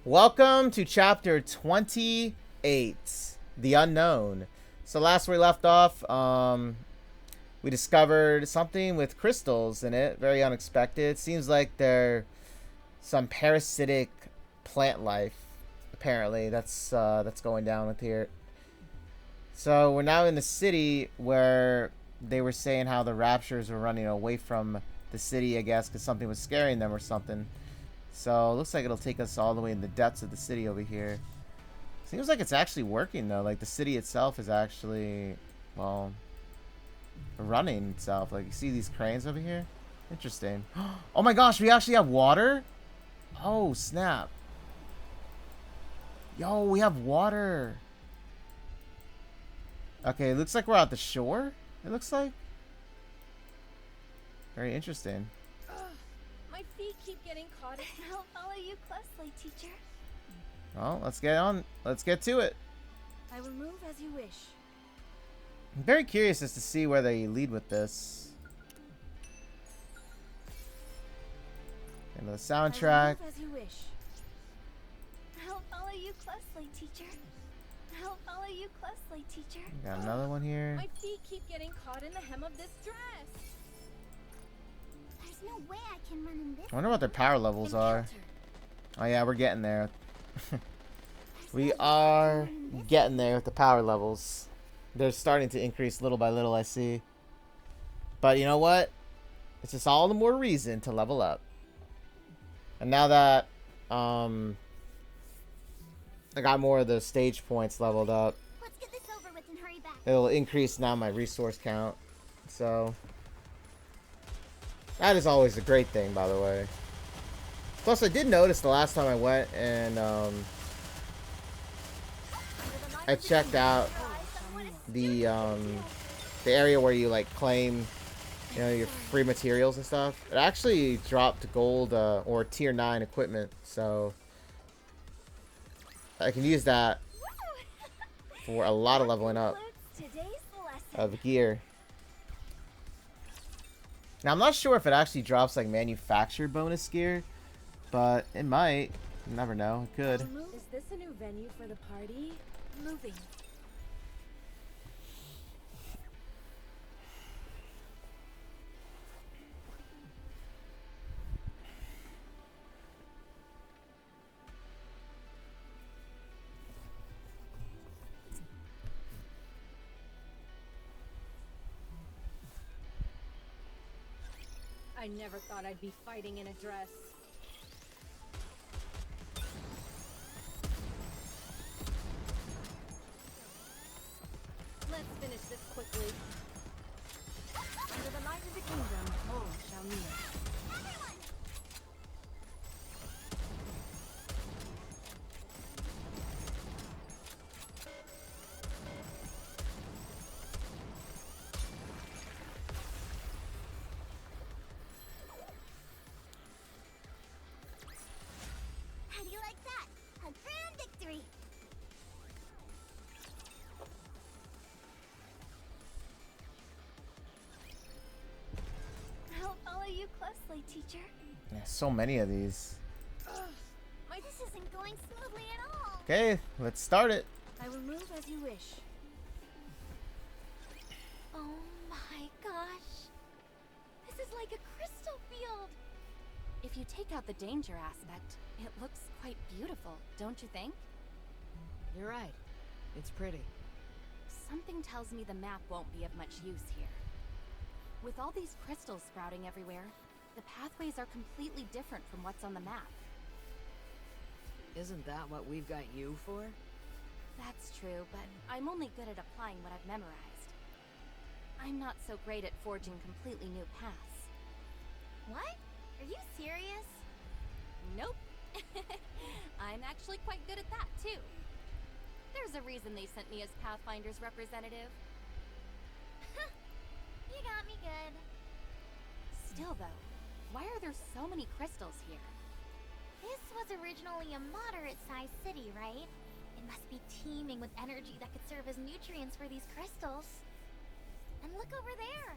Welcome to chapter 28, The Unknown. So last we left off, we discovered something with crystals in it. Very unexpected. Seems like they're some parasitic plant life. Apparently, that's going down with here. So we're now in the city where they were saying how the Raptures were running away from the city, I guess, because something was scaring them or something. So it looks like it'll take us all the way in the depths of the city over here. Seems like it's actually working though. Like the city itself is actually, well, running itself. Like you see these cranes over here? Interesting. Oh my gosh, we actually have water? Oh, snap. Yo, we have water. Okay, it looks like we're at the shore. It looks like. Very interesting. My feet keep getting caught. I'll follow you closely, teacher. Well, let's get on. Let's get to it. I will move as you wish. I'm very curious as to see where they lead with this. And the soundtrack. I will move as you wish. I'll follow you closely, teacher. I'll follow you closely, teacher. Got another one here. My feet keep getting caught in the hem of this dress. There's no way I can run in this. I wonder what their power levels are. Oh yeah, we're getting there. We are getting there with the power levels. They're starting to increase little by little, I see. But you know what? It's just all the more reason to level up. And now that I got more of the stage points leveled up, Let's get this over with and hurry back. it'll increase now my resource count. So that is always a great thing, by the way. Plus, I did notice the last time I went and I checked out the area where you like claim, you know, your free materials and stuff. It actually dropped gold or tier 9 equipment, so I can use that for a lot of leveling up of gear. Now, I'm not sure if it actually drops like manufactured bonus gear, but it might. You never know. It could. Is this a new venue for the party? Moving. I never thought I'd be fighting in a dress. Let's finish this quickly. Under the light of the kingdom, all shall kneel. How do you like that? A grand victory. I'll follow you closely, teacher. Yeah, so many of these. This isn't going smoothly at all. Okay, let's start it. I will move as you wish. Oh my gosh. This is like a crystal field. If you take out the danger aspect, it looks quite beautiful, don't you think? You're right. It's pretty. Something tells me the map won't be of much use here. With all these crystals sprouting everywhere, the pathways are completely different from what's on the map. Isn't that what we've got you for? That's true, but I'm only good at applying what I've memorized. I'm not so great at forging completely new paths. What? Are you serious? Nope. I'm actually quite good at that, too. There's a reason they sent me as Pathfinder's representative. You got me good. Still, though, why are there so many crystals here? This was originally a moderate-sized city, right? It must be teeming with energy that could serve as nutrients for these crystals. And look over there.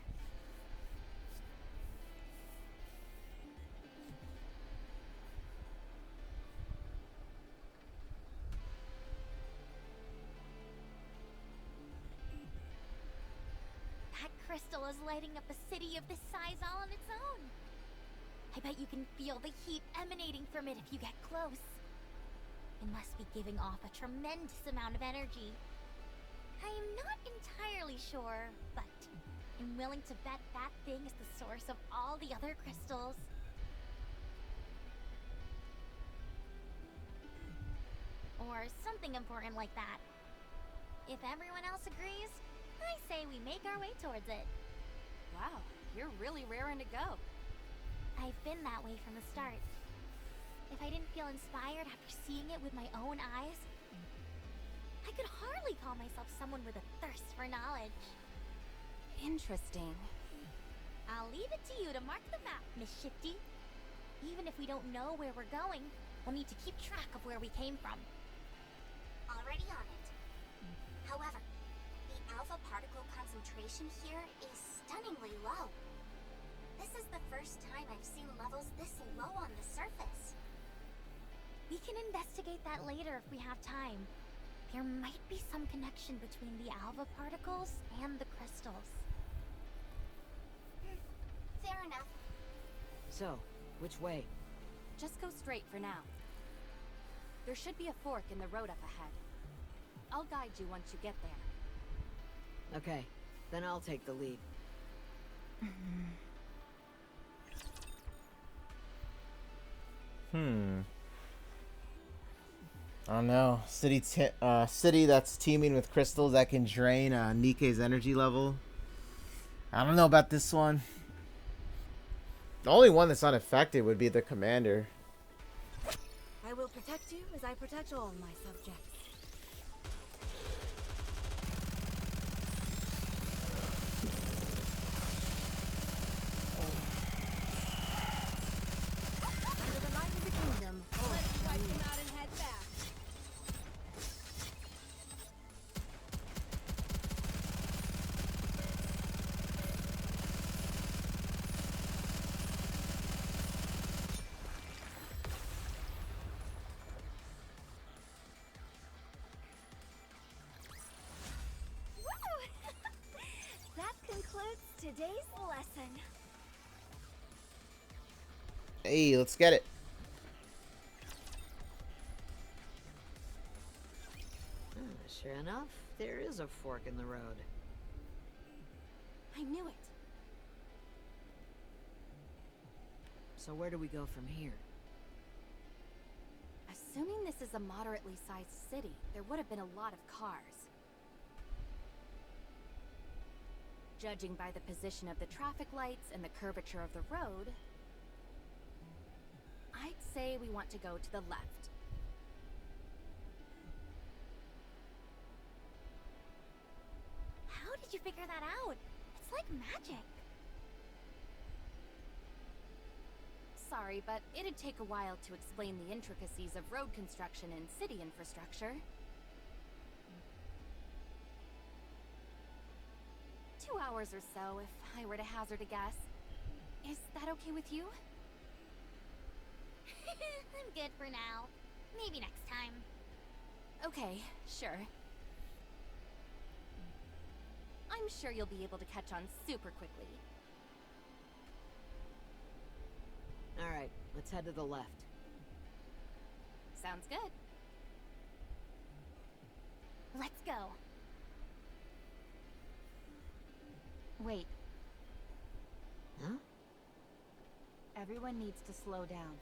crystal is lighting up a city of this size all on its own. I bet you can feel the heat emanating from it if you get close. It must be giving off a tremendous amount of energy. I am not entirely sure, but I'm willing to bet that thing is the source of all the other crystals. Or something important like that. If everyone else agrees, I say we make our way towards it. Wow, you're really raring to go. I've been that way from the start. If I didn't feel inspired after seeing it with my own eyes, I could hardly call myself someone with a thirst for knowledge. Interesting. I'll leave it to you to mark the map, Miss Shifty. Even if we don't know where we're going, we'll need to keep track of where we came from. Already on it. However, the alpha particle concentration here is stunningly low. This is the first time I've seen levels this low on the surface. We can investigate that later if we have time. There might be some connection between the alpha particles and the crystals. Fair enough. So, which way? Just go straight for now. There should be a fork in the road up ahead. I'll guide you once you get there. Okay, then I'll take the lead. I don't know. City that's teeming with crystals that can drain Nikke's energy level. I don't know about this one. The only one that's unaffected would be the commander. I will protect you as I protect all my subjects. Under the light of the kingdom, let's wipe them out and head back. That concludes today's lesson. Hey, let's get it. Sure enough, there is a fork in the road. I knew it. So where do we go from here? Assuming this is a moderately sized city, there would have been a lot of cars. Judging by the position of the traffic lights and the curvature of the road, I'd say we want to go to the left. How did you figure that out? It's like magic. Sorry, but it'd take a while to explain the intricacies of road construction and city infrastructure. 2 hours or so, if I were to hazard a guess. Is that okay with you? I'm good for now. Maybe next time. Okay, sure. I'm sure you'll be able to catch on super quickly. Alright, let's head to the left. Sounds good. Let's go. Wait, Huh? everyone needs to slow down.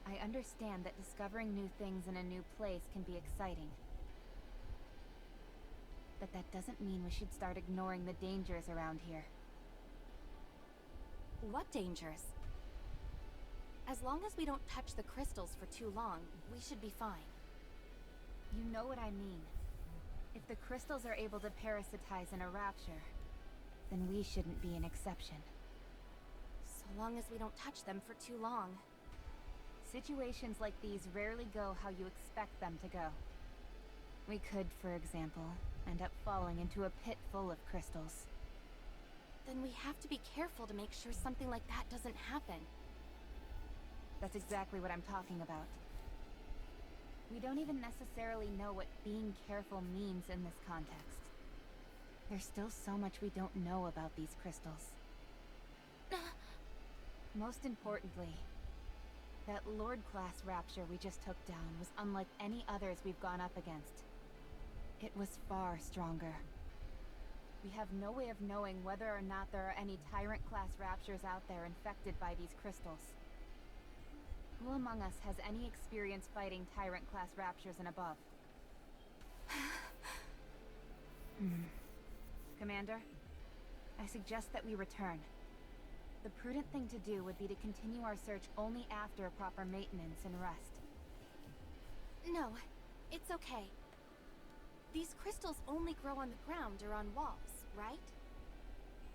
I understand that discovering new things in a new place can be exciting. But that doesn't mean we should start ignoring the dangers around here. What dangers? As long as we don't touch the crystals for too long, we should be fine. You know what I mean. If the crystals are able to parasitize in a rapture, then we shouldn't be an exception. So long as we don't touch them for too long. Situations like these rarely go how you expect them to go. We could, for example, end up falling into a pit full of crystals. Then we have to be careful to make sure something like that doesn't happen. That's exactly what I'm talking about. We don't even necessarily know what being careful means in this context. There's still so much we don't know about these crystals. Most importantly, that Lord class Rapture we just took down was unlike any others we've gone up against. It was far stronger. We have no way of knowing whether or not there are any Tyrant class Raptures out there infected by these crystals. Who among us has any experience fighting Tyrant class Raptures and above? Commander, I suggest that we return. The prudent thing to do would be to continue our search only after proper maintenance and rest. No, it's okay. These crystals only grow on the ground or on walls, right?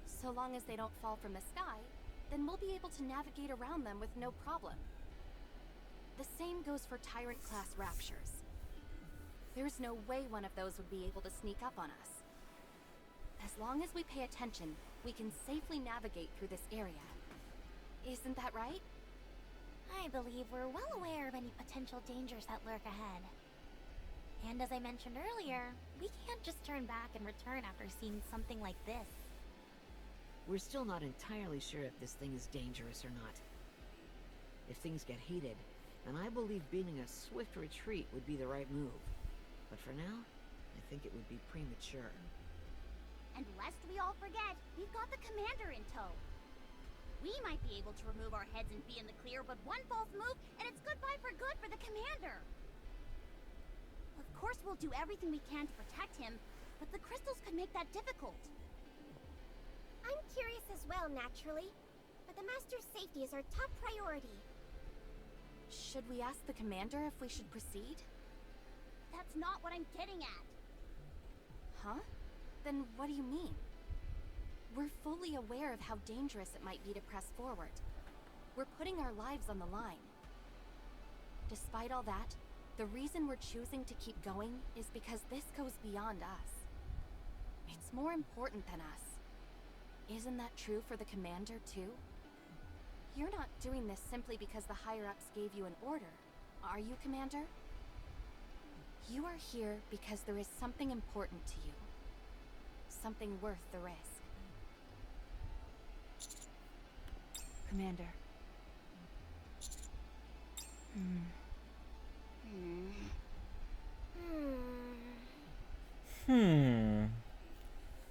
So long as they don't fall from the sky, then we'll be able to navigate around them with no problem. The same goes for Tyrant-class Raptures. There's no way one of those would be able to sneak up on us. As long as we pay attention, we can safely navigate through this area. Isn't that right? I believe we're well aware of any potential dangers that lurk ahead. And as I mentioned earlier, we can't just turn back and return after seeing something like this. We're still not entirely sure if this thing is dangerous or not. If things get heated, then I believe beating a swift retreat would be the right move. But for now, I think it would be premature. And lest we all forget, we've got the commander in tow. We might be able to remove our heads and be in the clear, but one false move, and it's goodbye for good for the commander. Of course we'll do everything we can to protect him, but the crystals could make that difficult. I'm curious as well, naturally. But the Master's safety is our top priority. Should we ask the commander if we should proceed? That's not what I'm getting at. Huh? Then what do you mean? We're fully aware of how dangerous it might be to press forward. We're putting our lives on the line. Despite all that, the reason we're choosing to keep going is because this goes beyond us. It's more important than us. Isn't that true for the commander, too? You're not doing this simply because the higher-ups gave you an order, are you, Commander? You are here because there is something important to you. Something worth the risk. Commander.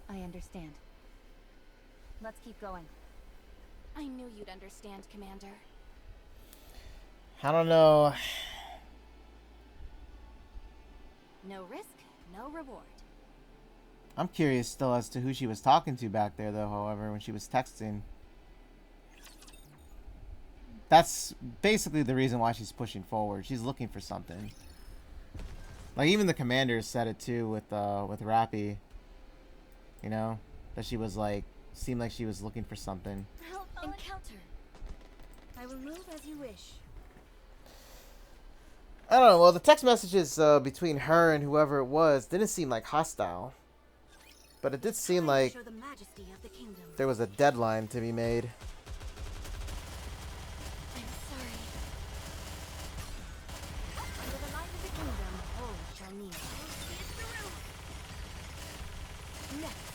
I understand. Let's keep going. I knew you'd understand, Commander. I don't know. No risk, no reward. I'm curious still as to who she was talking to back there, though, however, when she was texting. That's basically the reason why she's pushing forward. She's looking for something. Like, even the commander said it, too, with Rappy. You know? That she was, like, seemed like she was looking for something. Encounter. I will move as you wish. I don't know. Well, the text messages between her and whoever it was didn't seem like hostile. But it did seem like Show the majesty of the kingdom. there was a deadline to be made. I'm sorry. Under the light of the kingdom, all shall kneel. Next.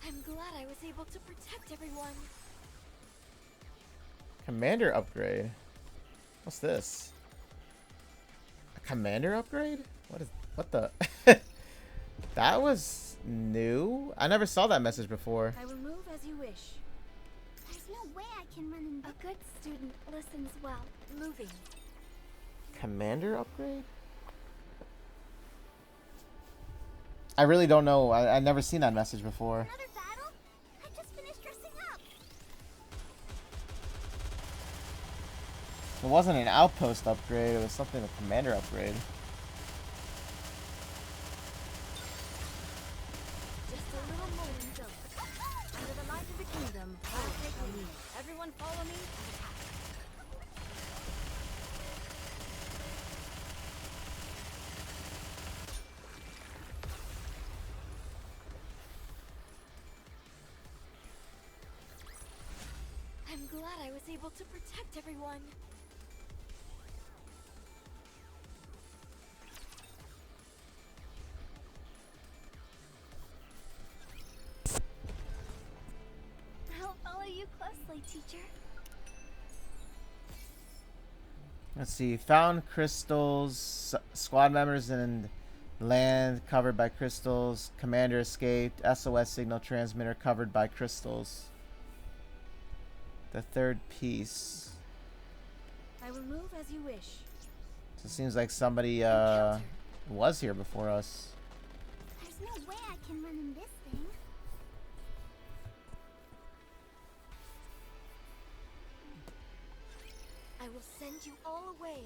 I'm glad I was able to protect everyone. Commander upgrade? What's this? A commander upgrade? What the? That was new? I never saw that message before. I will move as you wish. There's no way I can run in. A good student listens well. Moving. Commander upgrade? I really don't know. I never seen that message before. Another battle? I just finished dressing up. It wasn't an outpost upgrade. It was something a commander upgrade. Just a little moment of under the light of the kingdom, all shall kneel. Everyone follow me. glad I was able to protect everyone. I'll follow you closely, teacher. Let's see. Found crystals. Squad members in land covered by crystals. Commander escaped. SOS signal transmitter covered by crystals. The third piece. I will move as you wish. So it seems like somebody was here before us. There's no way I can run in this thing. I will send you all away.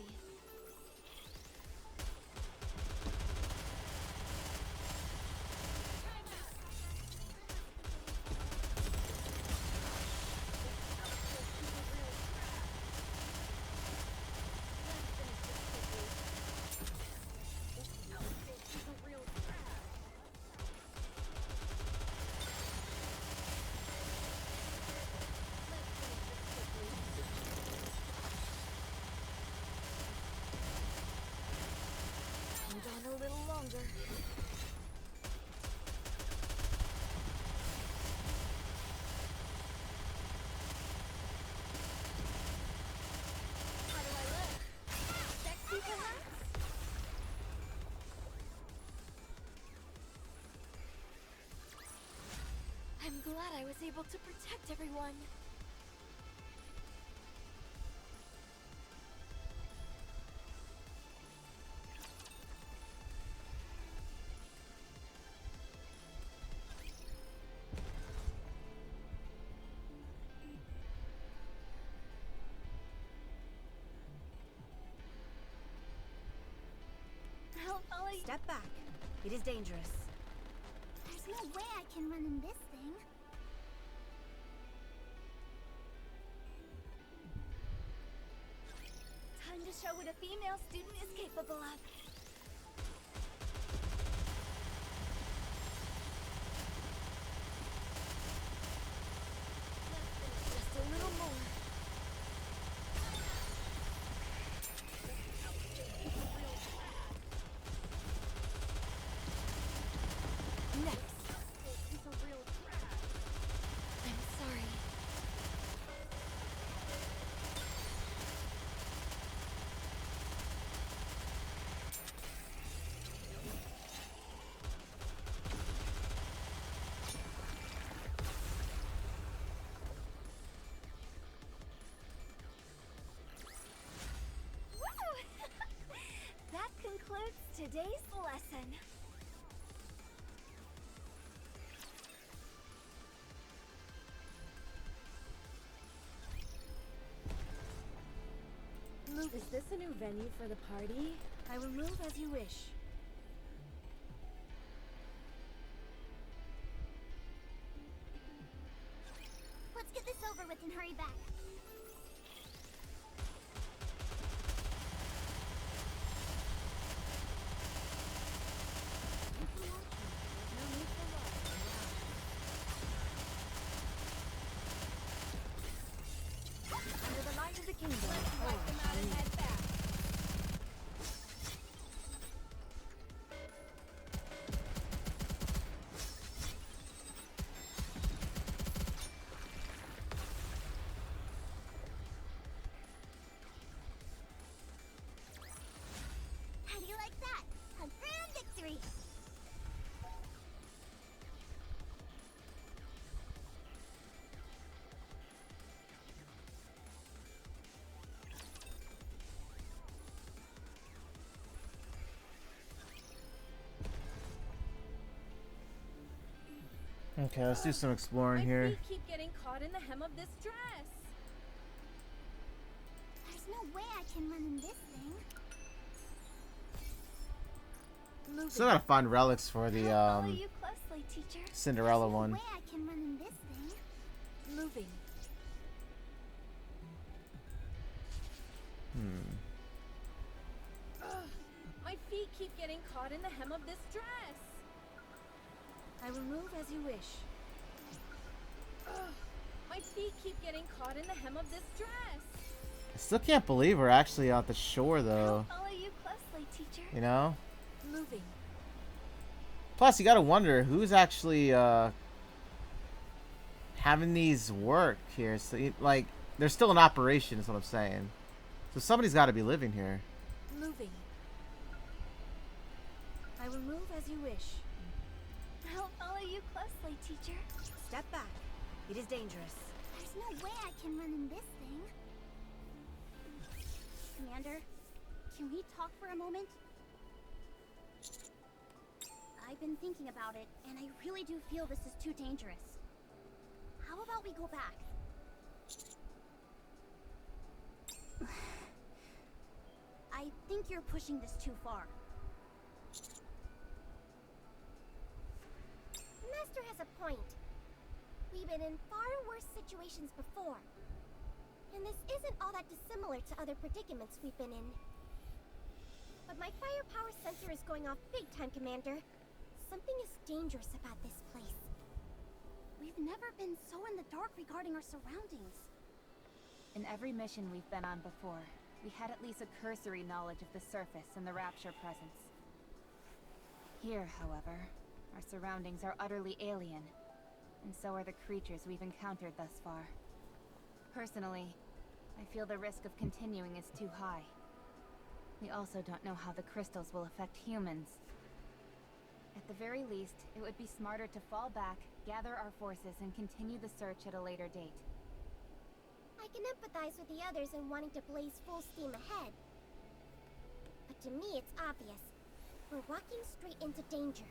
Hold on a little longer. How do I look? Sexy, perhaps? I'm glad I was able to protect everyone. I'll follow you. Step back. It is dangerous. There's no way I can run in this thing. Time to show what a female student is capable of. Just a little more. Next. I'm sorry. Woo! That concludes today's lesson. Is this a new venue for the party? I will move as you wish. Let's get this over with and hurry back. No need for worry. Under the light of the kingdom. Wipe them out and head back. How do you like that? A grand victory! Okay, let's do some exploring here. feet keep getting caught in the hem of this dress. There's no way I can run in this thing. Still gotta find relics for the I'll follow you closely, teacher. Cinderella There's no one. way I can run in this thing. Moving. My feet keep getting caught in the hem of this dress. I will move as you wish. My feet keep getting caught in the hem of this dress. I still can't believe we're actually at the shore, though. I'll follow you closely, teacher. You know? Moving. Plus, you gotta wonder who's actually having these work here. So, like, they're still in operation, is what I'm saying. So somebody's got to be living here. Moving. I will move as you wish. I'll follow you closely, teacher. Step back. It is dangerous. There's no way I can run in this thing. Commander, can we talk for a moment? I've been thinking about it, and I really do feel this is too dangerous. How about we go back? I think you're pushing this too far. Master has a point. We've been in far worse situations before. And this isn't all that dissimilar to other predicaments we've been in. But my firepower sensor is going off big time, Commander. Something is dangerous about this place. We've never been so in the dark regarding our surroundings. In every mission we've been on before, we had at least a cursory knowledge of the surface and the Rapture presence. Here, however, our surroundings are utterly alien, and so are the creatures we've encountered thus far. Personally, I feel the risk of continuing is too high. We also don't know how the crystals will affect humans. At the very least, it would be smarter to fall back, gather our forces, and continue the search at a later date. I can empathize with the others in wanting to blaze full steam ahead. But to me, it's obvious. We're walking straight into danger.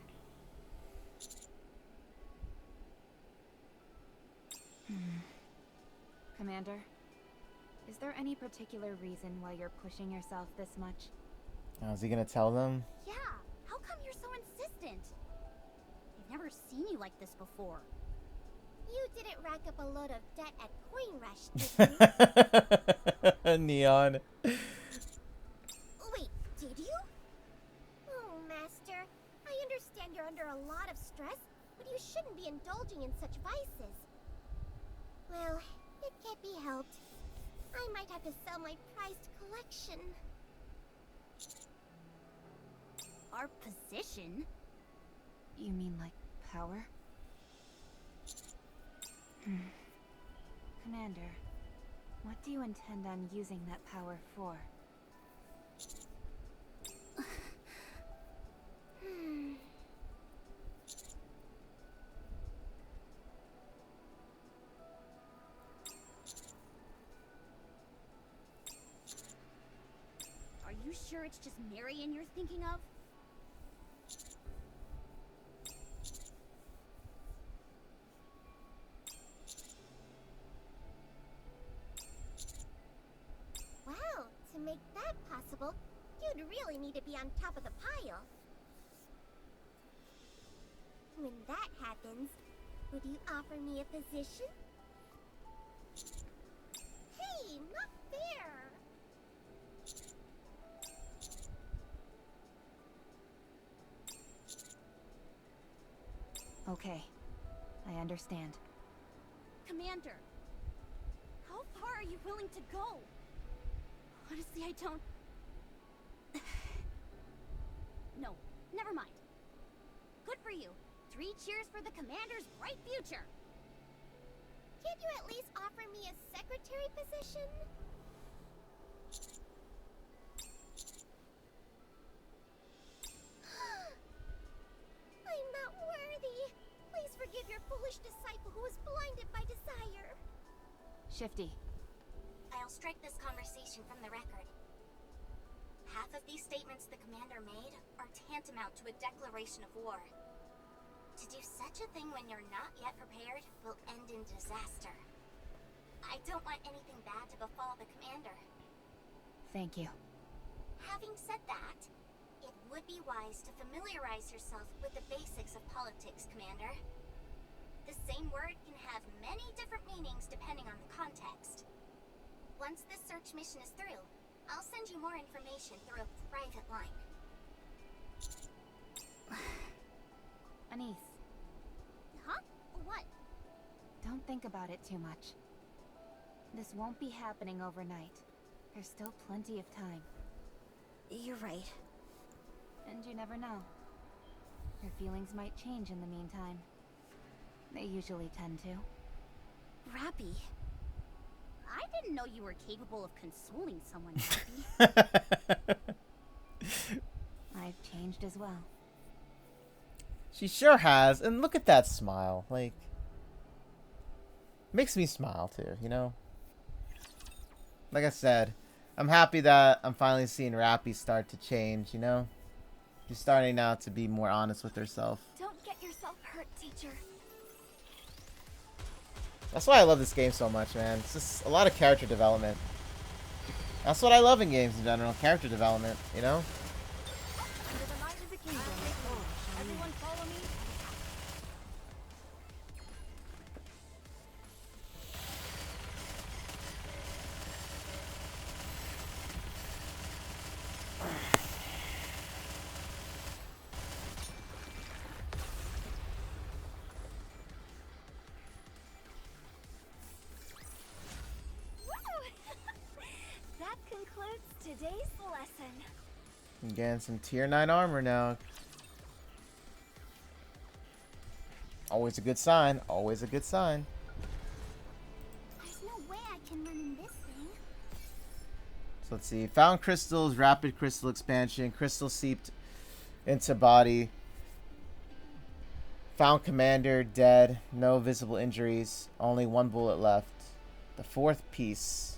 Commander, is there any particular reason why you're pushing yourself this much? Oh, is he gonna tell them? Yeah, how come you're so insistent? I've never seen you like this before. You didn't rack up a load of debt at Coin Rush, did you? Neon. Wait, did you? Oh, Master, I understand you're under a lot of stress, but you shouldn't be indulging in such vices. Well, it can't be helped. I might have to sell my prized collection. Our position? You mean like power? Commander, what do you intend on using that power for? Are you sure it's just Marion you're thinking of? Well, to make that possible, you'd really need to be on top of the pile. When that happens, would you offer me a position? Hey, not fair! Okay, I understand. Commander, how far are you willing to go? Honestly, I don't... No, never mind. Good for you. 3 cheers for the Commander's bright future. Can't you at least offer me a secretary position? I'm not worthy. Please forgive your foolish disciple who was blinded by desire. Shifty. I'll strike this conversation from the record. Half of these statements the commander made are tantamount to a declaration of war. To do such a thing when you're not yet prepared will end in disaster. I don't want anything bad to befall the commander. Thank you. Having said that, it would be wise to familiarize yourself with the basics of politics, Commander. The same word can have many different meanings depending on the context. Once this search mission is through, I'll send you more information through a private line. Anise, Huh? What? don't think about it too much. This won't be happening overnight. There's still plenty of time. You're right. And you never know. Your feelings might change in the meantime. They usually tend to. Rappy. I didn't know you were capable of consoling someone, Rappy. I've changed as well. She sure has. And look at that smile. Like, makes me smile too, you know? Like I said, I'm happy that I'm finally seeing Rappy start to change, you know? She's starting now to be more honest with herself. Don't get yourself hurt, teacher. That's why I love this game so much, man. It's just a lot of character development. That's what I love in games in general, character development, you know? Under the light of the kingdom. Everyone follow me. That concludes today's lesson. I'm getting some tier 9 armor now. Always a good sign. Always a good sign. There's no way I can run in this thing. So let's see. Found crystals, rapid crystal expansion, crystal seeped into body. Found commander, dead, no visible injuries, only 1 bullet left. The 4th piece.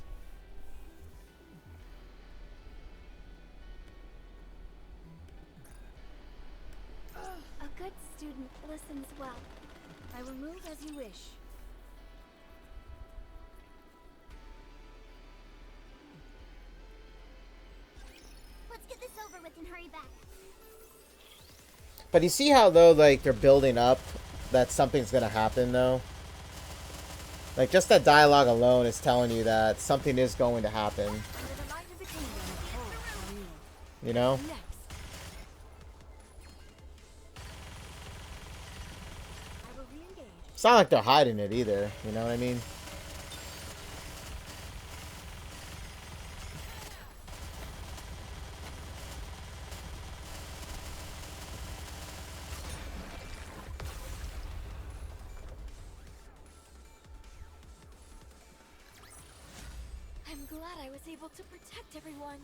A good student listens well. I will move as you wish. Let's get this over with and hurry back. But you see how, though, like, they're building up that something's gonna happen, though? Like, just that dialogue alone is telling you that something is going to happen. Under the light of the kingdom. All shall kneel. You know? Next. I will re-engage. It's not like they're hiding it either. You know what I mean? I'm glad I was able to protect everyone.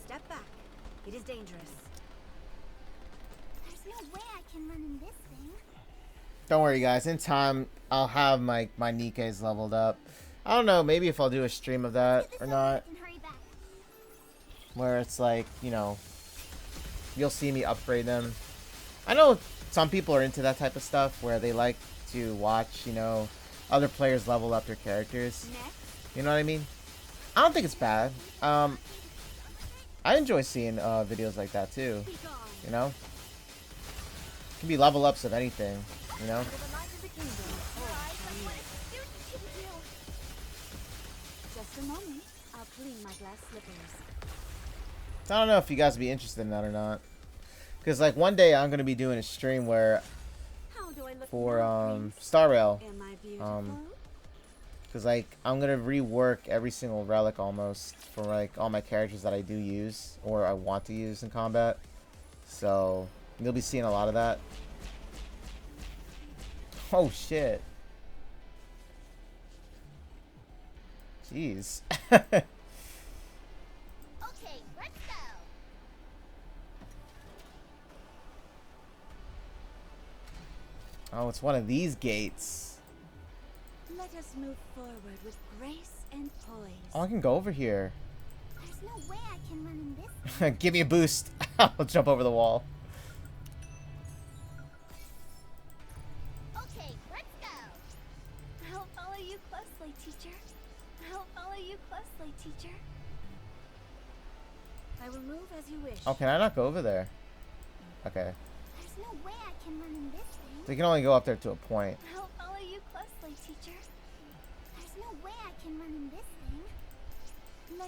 Step back. It is dangerous. There's no way I can run in this thing. Don't worry, guys. In time, I'll have my Nikkes leveled up. I don't know. Maybe if I'll do a stream of that Get this or over not. with and hurry back. Where it's like, you know, you'll see me upgrade them. I know some people are into that type of stuff where they like to watch, you know, other players level up their characters. Next. You know what I mean? I don't think it's bad. I enjoy seeing videos like that too. Be gone. You know? It can be level ups of anything, you know? Under the light of the kingdom. All shall kneel. Just a moment. I'll clean my glass slippers. I don't know if you guys would be interested in that or not. Because, like, one day I'm going to be doing a stream where, How do I look for, now, Prince? Star Rail. Am I beautiful? Because, like, I'm going to rework every single relic almost for, like, all my characters that I do use or I want to use in combat. So, you'll be seeing a lot of that. Oh, shit. Jeez. Okay, let's go. Oh, it's one of these gates. Let us move forward with grace and poise. Oh, I can go over here. There's no way I can run in this thing. Give me a boost. I'll jump over the wall. Okay, let's go. I'll follow you closely, teacher. I'll follow you closely, teacher. I will move as you wish. Oh, can I not go over there? Okay. There's no way I can run in this thing. So you can only go up there to a point. I'll follow you closely, teacher. There's no way I can run in this thing. Let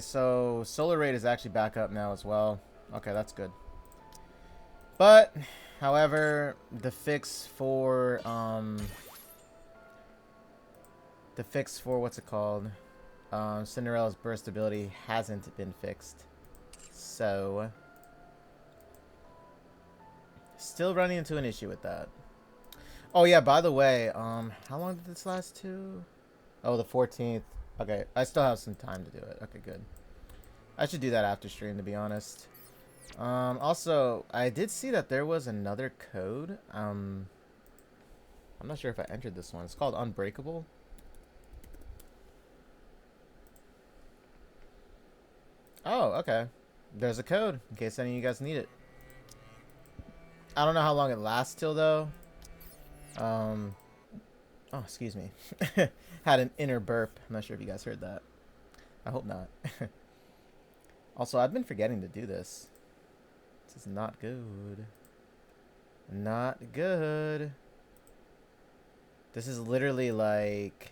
so solar rate is actually back up now as well. Okay, that's good. But however, the fix for what's it called? Cinderella's burst ability hasn't been fixed. So still running into an issue with that. Oh yeah, by the way, how long did this last to? Oh, the 14th. Okay, I still have some time to do it. Okay, good. I should do that after stream, to be honest. Also, I did see that there was another code. I'm not sure if I entered this one. It's called Unbreakable. Oh, okay. There's a code, in case any of you guys need it. I don't know how long it lasts till, though. Oh, excuse me. Had an inner burp. I'm not sure if you guys heard that. I hope not. Also, I've been forgetting to do this. This is not good. Not good. This is literally like...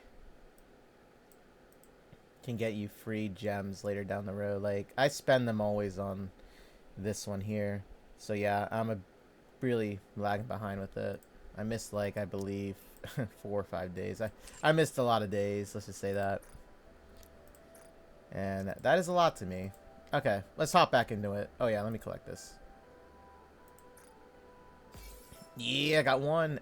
can get you free gems later down the road. Like, I spend them always on this one here. So yeah, I'm really lagging behind with it. I missed, like, I believe 4 or 5 days. I missed a lot of days, let's just say that. And that is a lot to me. Okay, let's hop back into it. Oh yeah, let me collect this. Yeah, I got one.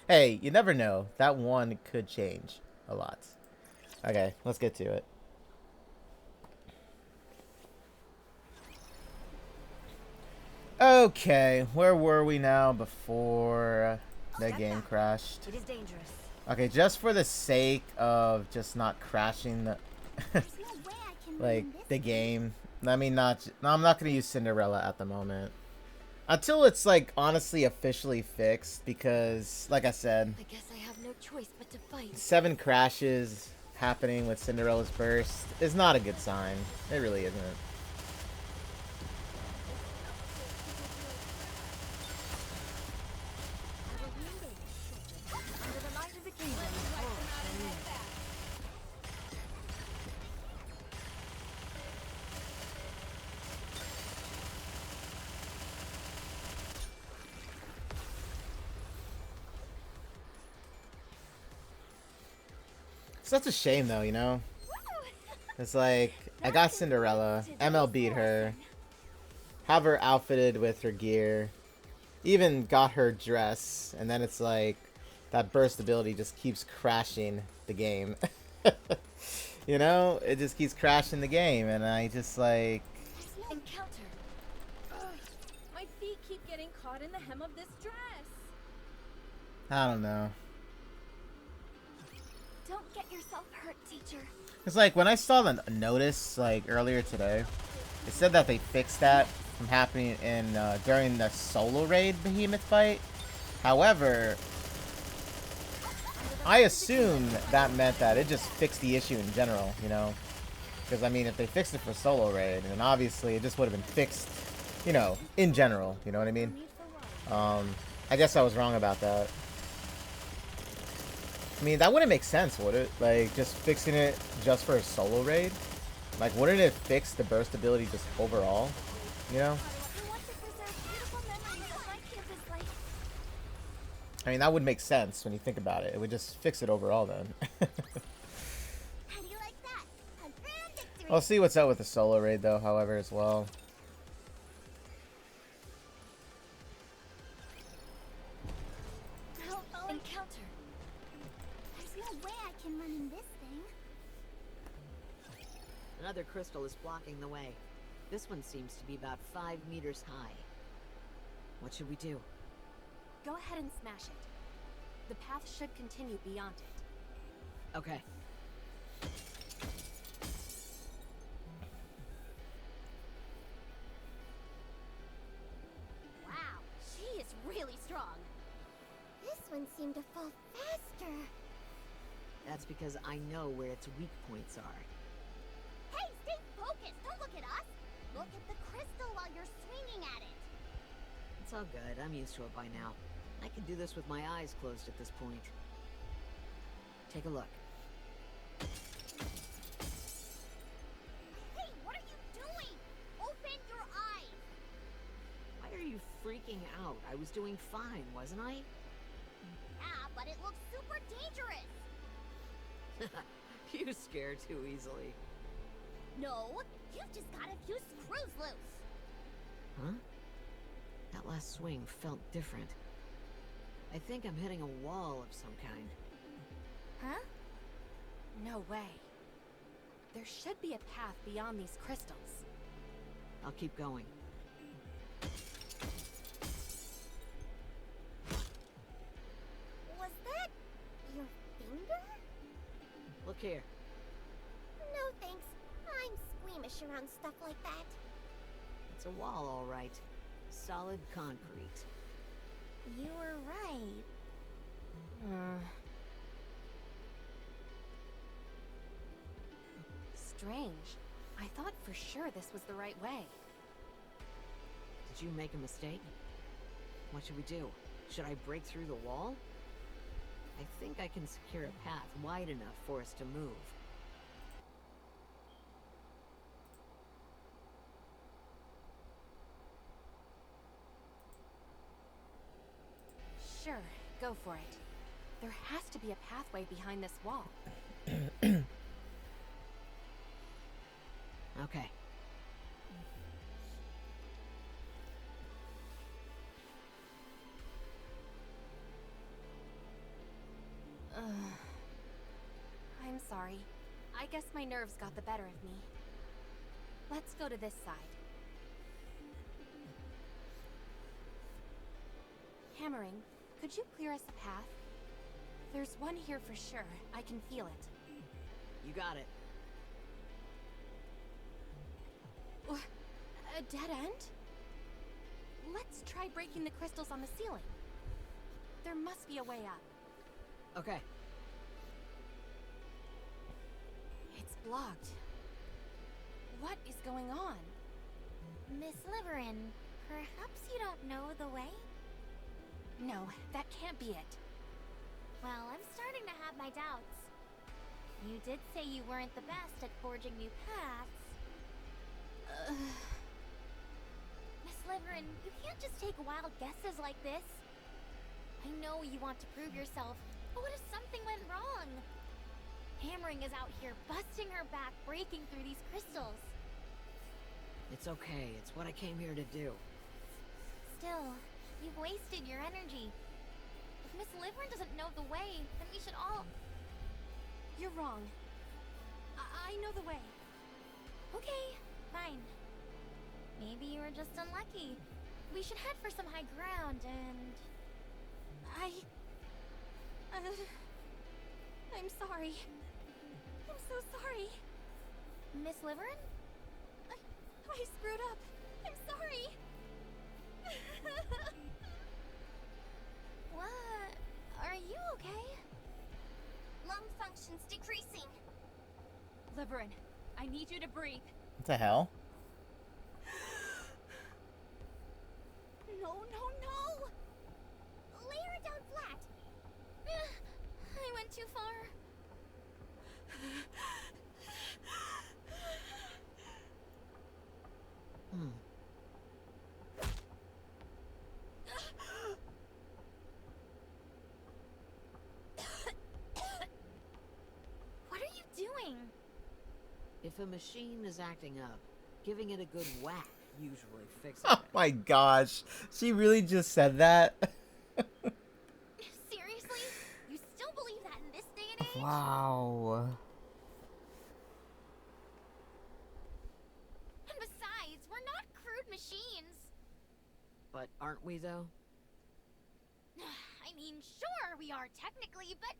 Hey, you never know. That one could change a lot. Okay, let's get to it. Okay, where were we now before the game crashed? It is dangerous. Okay, just for the sake of just not crashing the There's no way I can like win this the game. I mean, no, I'm not gonna use Cinderella at the moment until it's like honestly officially fixed, because like I said, I guess I have no choice but to fight. 7 crashes happening with Cinderella's burst is not a good sign. It really isn't. Under the light of the kingdom, all shall live. Such a shame though, you know? It's like, I got Cinderella, ML beat her, have her outfitted with her gear, even got her dress, and then it's like, that burst ability just keeps crashing the game. You know? It just keeps crashing the game, and I just like... Encounter. Ugh, my feet keep getting caught in the hem of this dress. I don't know. Don't get yourself hurt, teacher. It's like, when I saw the notice, like, earlier today, it said that they fixed that from happening in, during the solo raid behemoth fight. However, I assumed that meant that it just fixed the issue in general, you know? Because, I mean, if they fixed it for solo raid, then obviously it just would have been fixed, you know, in general, you know what I mean? I guess I was wrong about that. I mean, that wouldn't make sense, would it? Like, just fixing it just for a solo raid? Like, wouldn't it fix the burst ability just overall? You know? I want to preserve beautiful memories of my campus life. I mean, that would make sense when you think about it. It would just fix it overall then. How do you like that? A grand victory. I'll see what's up with the solo raid, though, however, as well. Encounter. There's no way I can run in this thing. Another crystal is blocking the way. This one seems to be about 5 meters high. What should we do? Go ahead and smash it. The path should continue beyond it. Okay. Wow, she is really strong. This one seemed to fall faster. That's because I know where its weak points are. Hey, stay focused. Don't look at us. Look at the crystal while you're swinging at it. It's all good. I'm used to it by now. I can do this with my eyes closed at this point. Take a look. was doing fine, wasn't I? Yeah, but it looks super dangerous. You scare too easily. No, you've just got a few screws loose. Huh? That last swing felt different. I think I'm hitting a wall of some kind. Huh? No way. There should be a path beyond these crystals. I'll keep going. Was that your finger? Look here. No thanks. I'm squeamish around stuff like that. It's a wall, all right. Solid concrete. You were right. Strange. I thought for sure this was the right way. Did you make a mistake? What should we do? Should I break through the wall? I think I can secure a path wide enough for us to move. Sure, go for it. There has to be a pathway behind this wall. Okay. I'm sorry. I guess my nerves got the better of me. Let's go to this side. Hammering, could you clear us a path? There's one here for sure. I can feel it. You got it. A dead end? Let's try breaking the crystals on the ceiling. There must be a way up. Okay. It's blocked. What is going on? Miss Liverin, perhaps you don't know the way? No, that can't be it. Well, I'm starting to have my doubts. You did say you weren't the best at forging new paths. Miss Liverin, you can't just take wild guesses like this. I know you want to prove yourself, but what if something went wrong? Hammering is out here busting her back, breaking through these crystals. It's okay. It's what I came here to do. Still, you've wasted your energy. If Miss Liverin doesn't know the way, then we should all... You're wrong. I know the way. Okay, fine. Maybe you were just unlucky. We should head for some high ground and... I'm sorry. I'm so sorry. Miss Liverin? I screwed up. I'm sorry. What? Are you okay? Lung function's decreasing. Liverin, I need you to breathe. What the hell? No, no, no! Lay her down flat. I went too far. What are you doing? If a machine is acting up, giving it a good whack usually fixes Oh it. my gosh. She really just said that? Seriously? You still believe that in this day and age? Wow. And besides, we're not crude machines. But aren't we, though? I mean, sure, we are technically, but...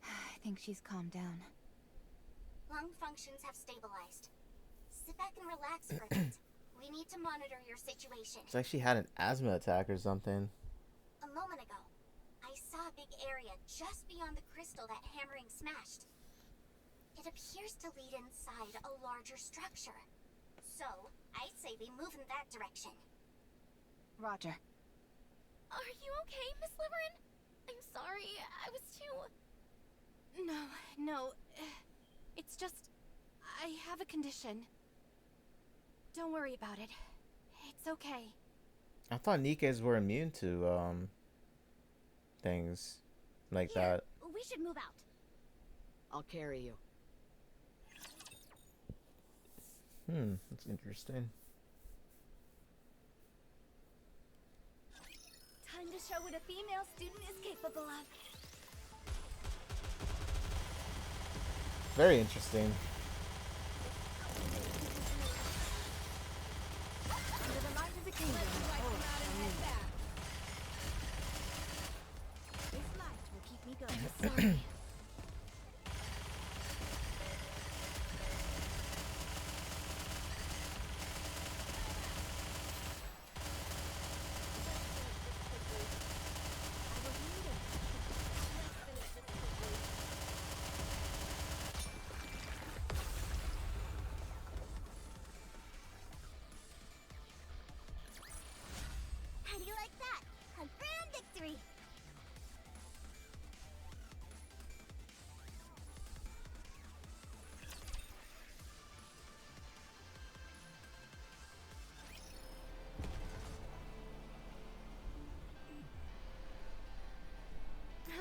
I think she's calmed down. Lung functions have stabilized. Sit back and relax for a bit. We need to monitor your situation. It's like she had an asthma attack or something. A moment ago, I saw a big area just beyond the crystal that hammering smashed. It appears to lead inside a larger structure. So, I'd say we move in that direction. Roger. Are you okay, Miss Liverin? I'm sorry, I was too... No. It's just... I have a condition. Don't worry about it. It's okay. I thought Nikkes were immune to things like Here, that. we should move out. I'll carry you. That's interesting. Time to show what a female student is capable of. Very interesting. Under the light of the kingdom. This light will keep me going. Sorry. How do you like that? A grand victory!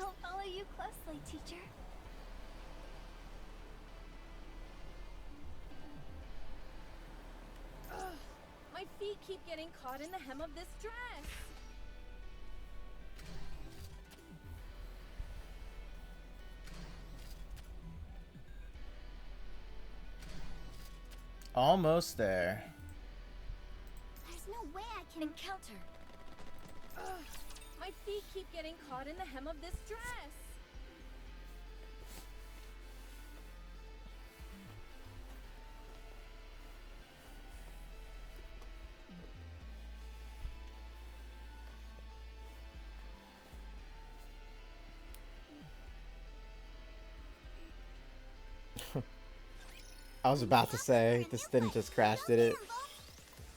I'll follow you closely, teacher. My feet keep getting caught in the hem of this dress. Almost there. There's no way I can encounter. My feet keep getting caught in the hem of this dress. I was about to say, this didn't just crash, did it?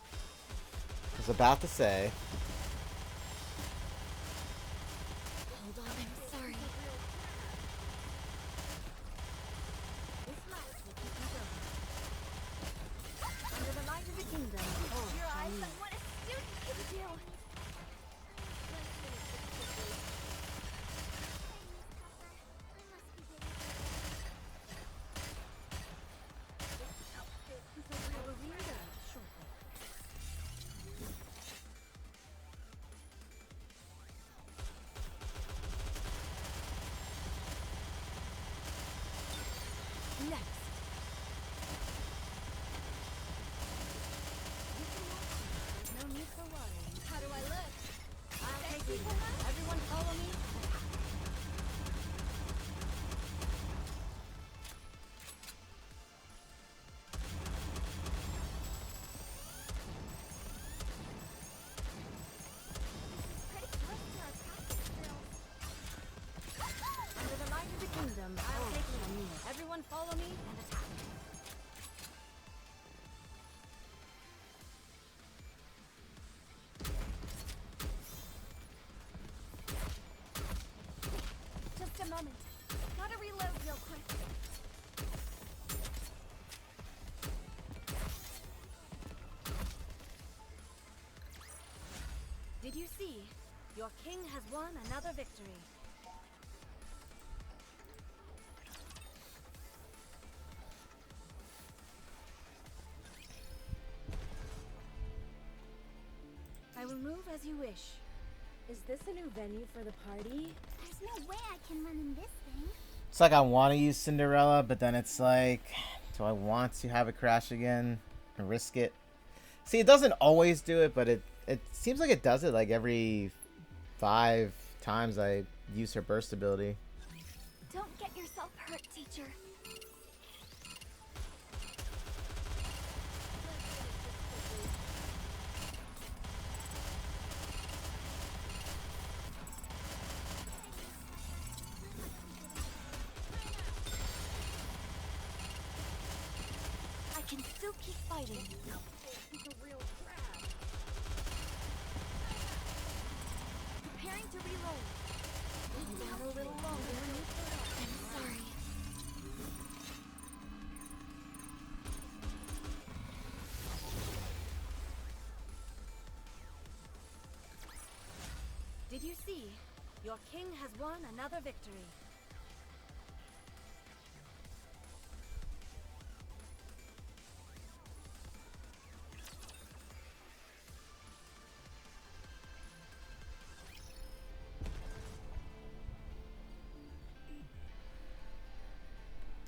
I was about to say. Hold on, I'm sorry. This light will keep me going. Under the light of the kingdom. Oh, your eyes on what a student can do. No need for worrying. How do I look? I'll take you. Everyone follow me. Pretty close to our practice drills. Under the light of the kingdom. I'll take you. Everyone follow me and attack. Just a moment. Gotta reload real quick. Did you see? Your king has won another victory. I will move as you wish. Is this a new venue for the party? There's no way I can run in this thing. It's like I want to use Cinderella, but then it's like, do I want to have it crash again and risk it? See, it doesn't always do it, but it seems like it does it like every 5 times I use her burst ability. Don't get yourself hurt, teacher. I can still keep fighting. Preparing to reload. Hold on a little longer. I'm sorry. Did you see? Your king has won another victory.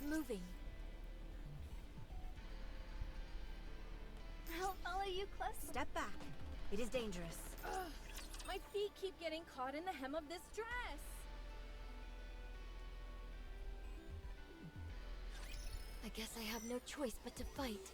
Moving. I'll follow you close. Step back. It is dangerous. Ugh, my feet keep getting caught in the hem of this dress. I guess I have no choice but to fight.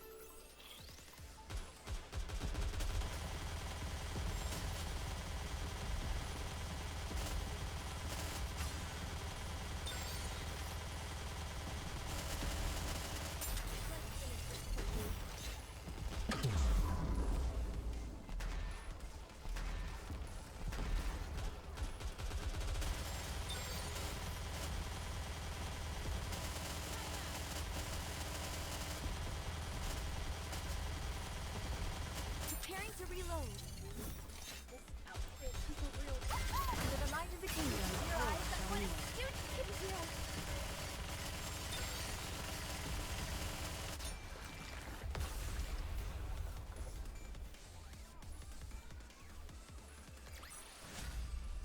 Preparing to reload. This outfit is a real. Under the light of the kingdom. Your eyes are what a huge big deal.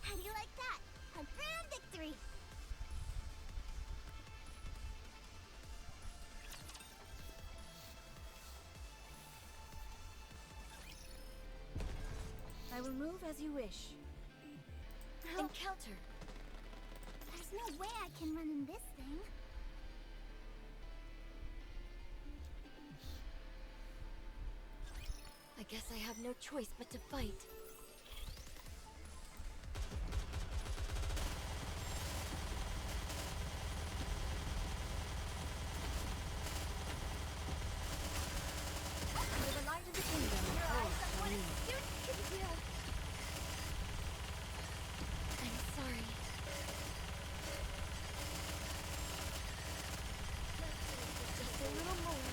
How do you like that? A grand victory! I will move as you wish. Encounter. There's no way I can run in this thing. I guess I have no choice but to fight. Under the light of the kingdom. Your eyes are what a huge big deal. I'm sorry. Just a little more.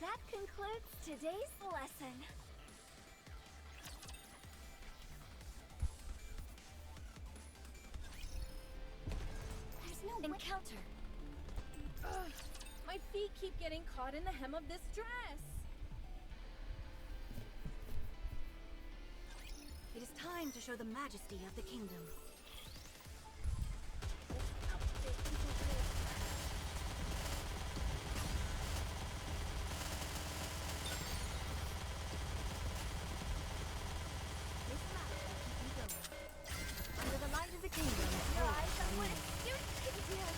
That concludes today's lesson. There's no way. Encounter. Ugh, my feet keep getting caught in the hem of this dress. It is time to show the majesty of the kingdom. This outfit is a real. This map will keep me going. Under the light of the kingdom. Your eyes are what a huge big deal.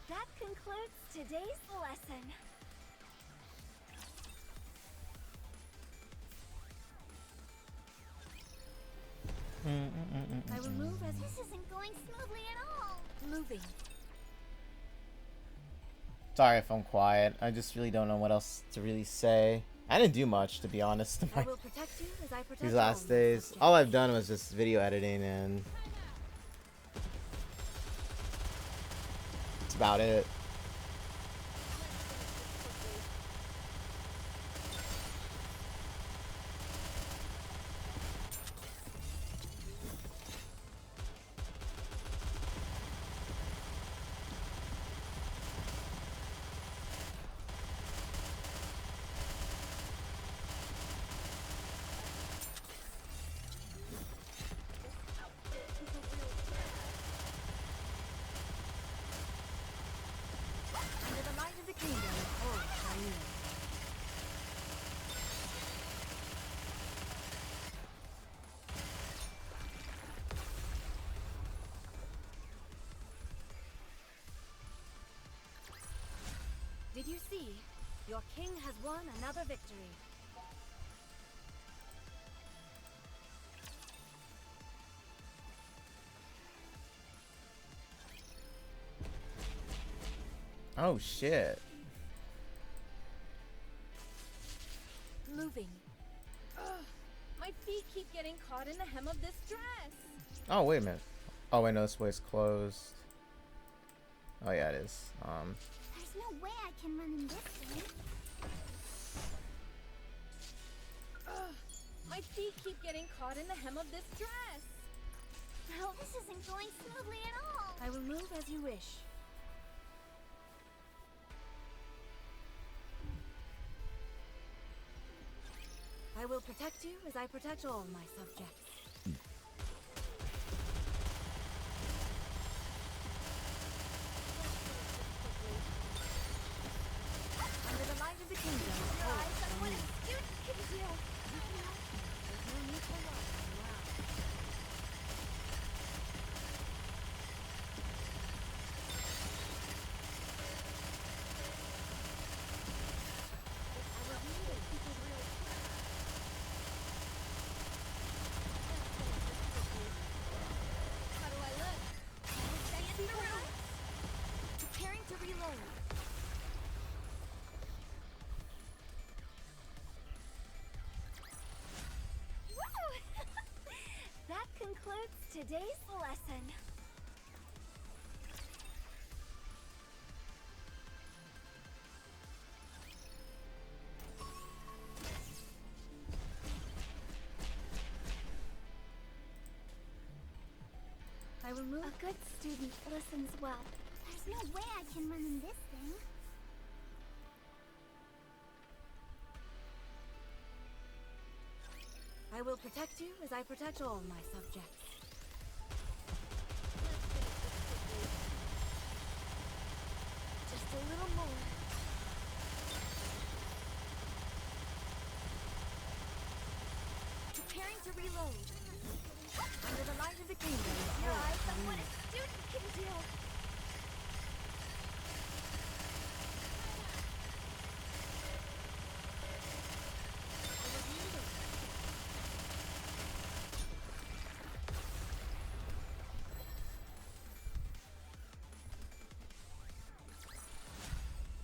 That concludes today's lesson. I will move as This isn't going smoothly at all. moving. Sorry if I'm quiet. I just really don't know what else to really say. I didn't do much, to be honest, I will protect you as I protect these all last my days. subjects. All I've done was just video editing, and that's about it. Under the light of the kingdom, all shall live. Did you see? Your king has won another victory. Oh shit. moving. Ugh, my feet keep getting caught in the hem of this dress. Oh, wait a minute. Oh, wait, no, this way's closed. Oh, yeah, it is. There's no way I can run in this thing. Ugh, my feet keep getting caught in the hem of this dress. No, this isn't going smoothly at all. I will move as you wish. I will protect you as I protect all my subjects. Under the light of the kingdom, Your eyes on what a student can do. there's no need for words. Wow. How do I look? Stay in the room. Preparing to reload. Woo! That concludes today's lesson. I will move. A good student listens well. There's no way I can run in this thing. I will protect you as I protect all my subjects. Just a little more. Preparing to reload. Under the light of the kingdom. Your eyes on what a student can do.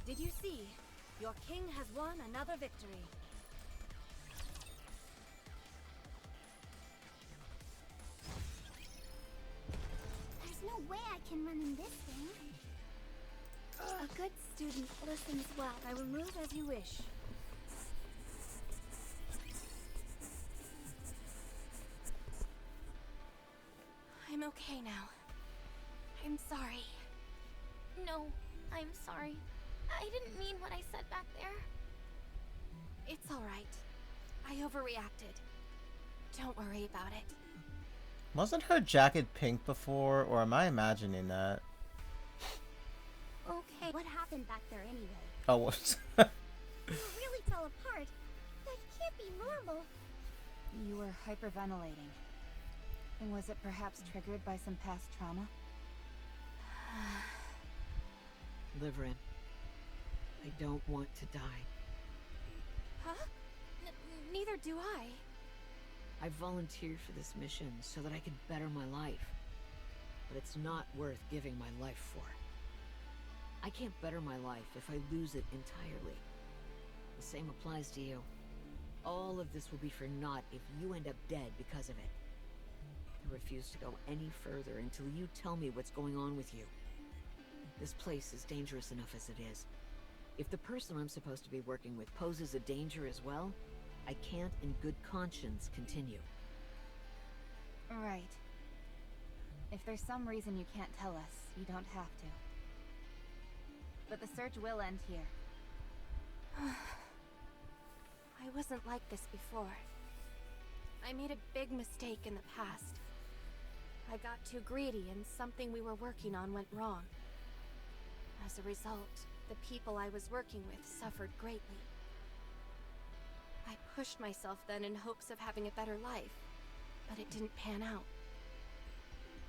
Did you see? Your king has won another victory. There's no way I can run in this thing. A good student listens well. I will move as you wish. I'm okay now. I'm sorry. No, I'm sorry. I didn't mean what I said back there. It's all right. I overreacted. Don't worry about it. Wasn't her jacket pink before, or am I imagining that? Okay, what happened back there anyway? Oh, what? You really fell apart. That can't be normal. You were hyperventilating. And was it perhaps triggered by some past trauma? Liverin, I don't want to die. Huh? Neither do I. I volunteered for this mission so that I could better my life. But it's not worth giving my life for. I can't better my life if I lose it entirely. The same applies to you. All of this will be for naught if you end up dead because of it. I refuse to go any further until you tell me what's going on with you. This place is dangerous enough as it is. If the person I'm supposed to be working with poses a danger as well, I can't in good conscience continue. Right. If there's some reason you can't tell us, you don't have to. But the search will end here. I wasn't like this before. I made a big mistake in the past. I got too greedy and something we were working on went wrong. As a result, the people I was working with suffered greatly. I pushed myself then in hopes of having a better life, but it didn't pan out.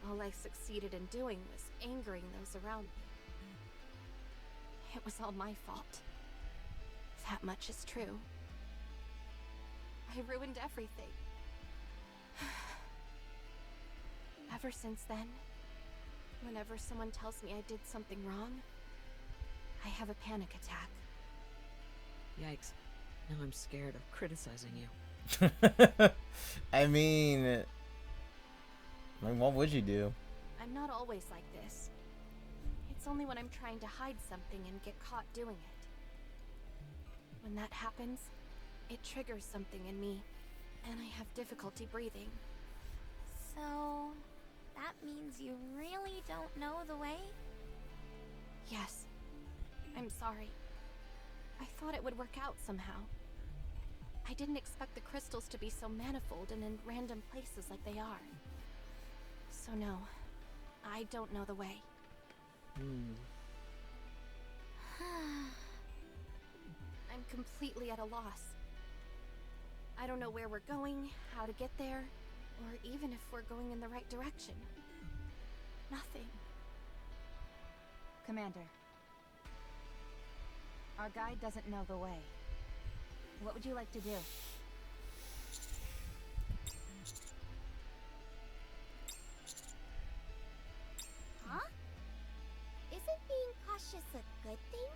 All I succeeded in doing was angering those around me. It was all my fault. That much is true. I ruined everything. Ever since then, whenever someone tells me I did something wrong, I have a panic attack. Yikes. Now I'm scared of criticizing you. I mean, what would you do? I'm not always like this. It's only when I'm trying to hide something and get caught doing it. When that happens, it triggers something in me, and I have difficulty breathing. So, that means you really don't know the way? Yes. I'm sorry. I thought it would work out somehow. I didn't expect the crystals to be so manifold and in random places like they are. So no, I don't know the way. I'm completely at a loss. I don't know where we're going, how to get there, or even if we're going in the right direction. Nothing. Commander. Our guide doesn't know the way. What would you like to do? Huh? Isn't being cautious a good thing?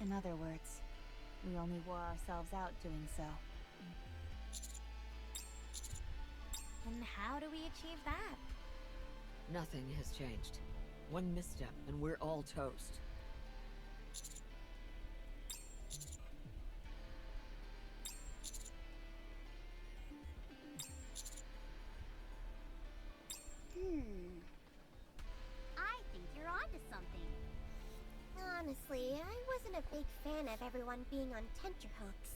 In other words, we only wore ourselves out doing so. And how do we achieve that? Nothing has changed. One misstep and we're all toast. I think you're onto something. Honestly, I wasn't a big fan of everyone being on tenterhooks.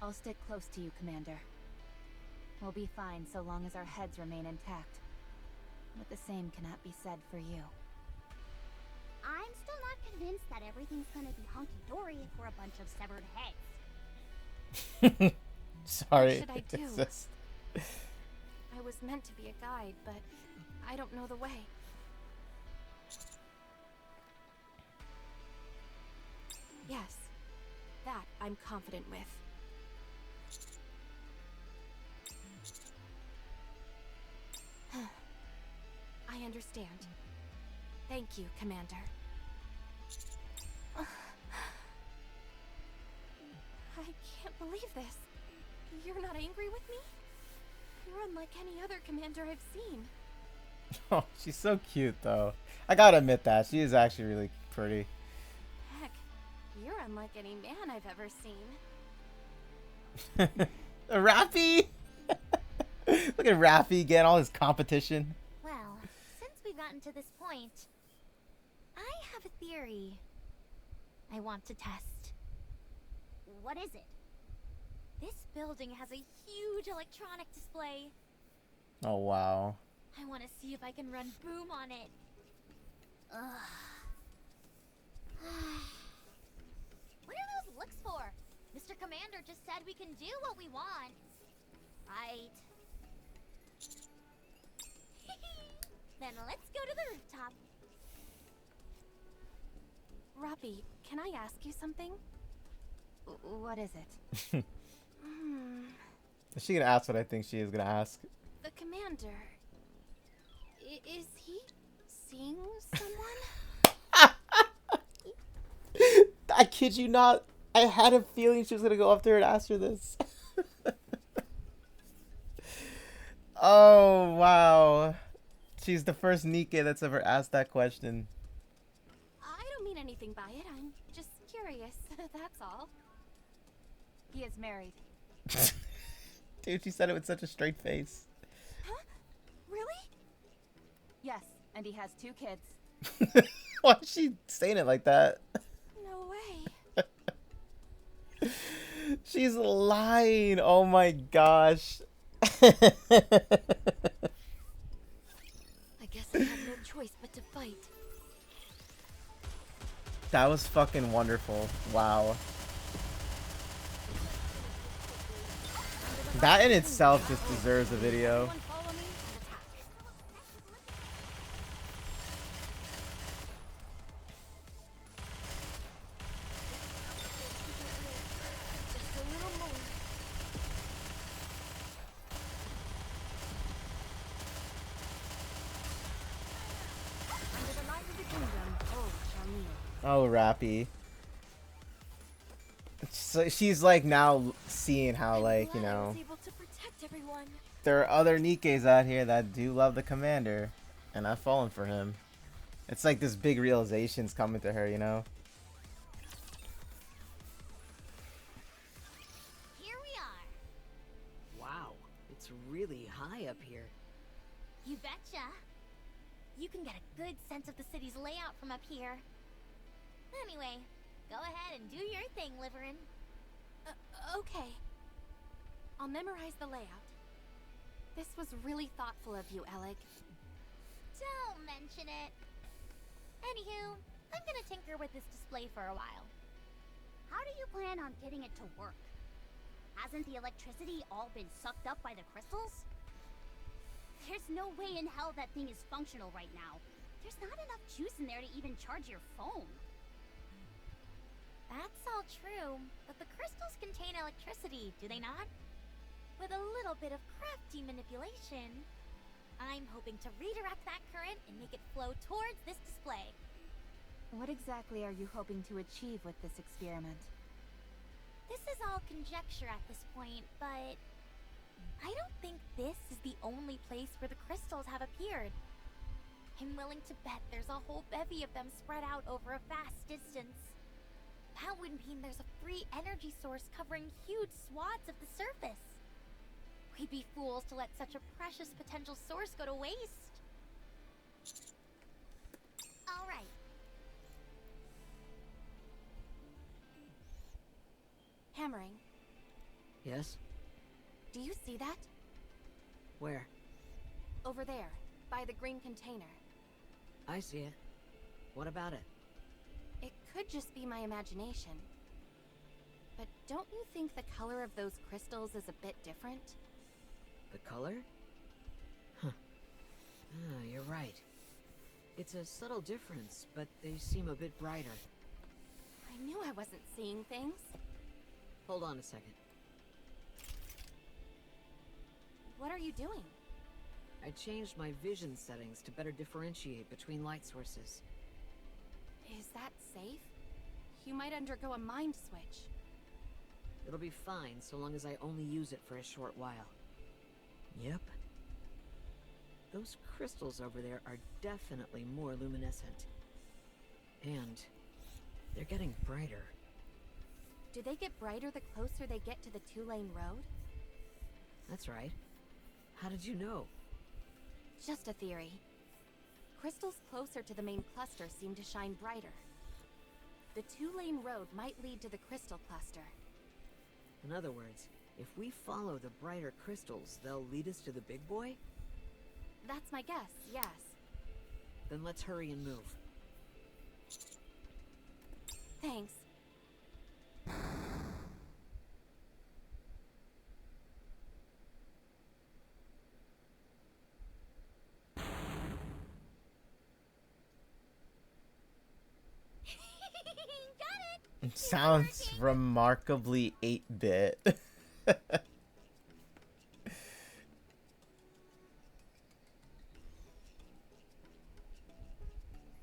I'll stick close to you, Commander. We'll be fine so long as our heads remain intact. But the same cannot be said for you. I'm still not convinced that everything's gonna be hunky-dory if we're a bunch of severed heads. Sorry. What should I do? It's just... I was meant to be a guide, but I don't know the way. Yes, that I'm confident with. I understand. Thank you, Commander. I can't believe this. You're not angry with me? You're unlike any other commander I've seen. Oh, she's so cute, though. I gotta admit that. She is actually really pretty. Heck, you're unlike any man I've ever seen. Rappy! Look at Rappy getting all his competition. Well, since we've gotten to this point, I have a theory I want to test. What is it? This building has a huge electronic display. Oh, wow. I want to see if I can run boom on it. What are those looks for? Mr. Commander just said we can do what we want. Right. Then let's go to the rooftop. Robbie, can I ask you something? What is it? Is she gonna ask what I think she is gonna ask? The commander... is he seeing someone? I kid you not. I had a feeling she was gonna go up there and ask her this. Oh, wow. She's the first Nikke that's ever asked that question. I don't mean anything by it. I'm just curious. That's all. He is married. Dude, she said it with such a straight face. Huh? Really? Yes, and he has 2 kids. Why is she saying it like that? No way. She's lying. Oh my gosh. I guess I have no choice but to fight. That was fucking wonderful. Wow. That in itself just deserves a video. Everyone follow me and attack. Just a little more. Oh, Rappy. So she's like now seeing how, like, you Glad I know, was able to protect everyone. there are other Nikkes out here that do love the commander, and I've fallen for him. It's like this big realization's coming to her, you know? Here we are. Wow, it's really high up here. You betcha. You can get a good sense of the city's layout from up here. Anyway, go ahead and do your thing, Liverin. Okay. I'll memorize the layout. This was really thoughtful of you, Alec. Don't mention it. Anywho, I'm gonna tinker with this display for a while. How do you plan on getting it to work? Hasn't the electricity all been sucked up by the crystals? There's no way in hell that thing is functional right now. There's not enough juice in there to even charge your phone. That's all true, but the crystals contain electricity, do they not? With a little bit of crafty manipulation, I'm hoping to redirect that current and make it flow towards this display. What exactly are you hoping to achieve with this experiment? This is all conjecture at this point, but I don't think this is the only place where the crystals have appeared. I'm willing to bet there's a whole bevy of them spread out over a vast distance. That would mean there's a free energy source covering huge swaths of the surface. We'd be fools to let such a precious potential source go to waste. All right. Hammering, Yes? do you see that? Where? Over there, by the green container. I see it. What about it? It could just be my imagination. But don't you think the color of those crystals is a bit different? The color? Huh. Ah, you're right. It's a subtle difference, but they seem a bit brighter. I knew I wasn't seeing things. Hold on a second. What are you doing? I changed my vision settings to better differentiate between light sources. Is that safe? You might undergo a mind switch. It'll be fine so long as I only use it for a short while. Yep. Those crystals over there are definitely more luminescent. And they're getting brighter. Do they get brighter the closer they get to the two-lane road? That's right. How did you know? Just a theory. Crystals closer to the main cluster seem to shine brighter. The two-lane road might lead to the crystal cluster. In other words, if we follow the brighter crystals, they'll lead us to the big boy? That's my guess, yes. Then let's hurry and move. Thanks. Got it! Sounds remarkably 8-bit.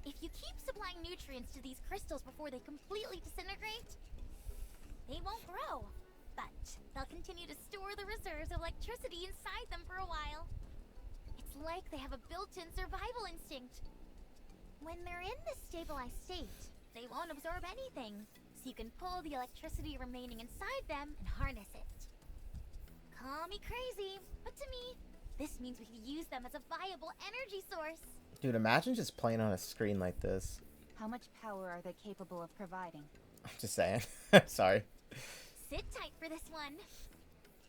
If you keep supplying nutrients to these crystals before they completely disintegrate, they won't grow. But they'll continue to store the reserves of electricity inside them for a while. It's like they have a built-in survival instinct. When they're in this stabilized state, they won't absorb anything, so you can pull the electricity remaining inside them and harness it. Call me crazy, but to me, this means we can use them as a viable energy source. Dude, imagine just playing on a screen like this. How much power are they capable of providing? I'm just saying. Sorry. Sit tight for this one.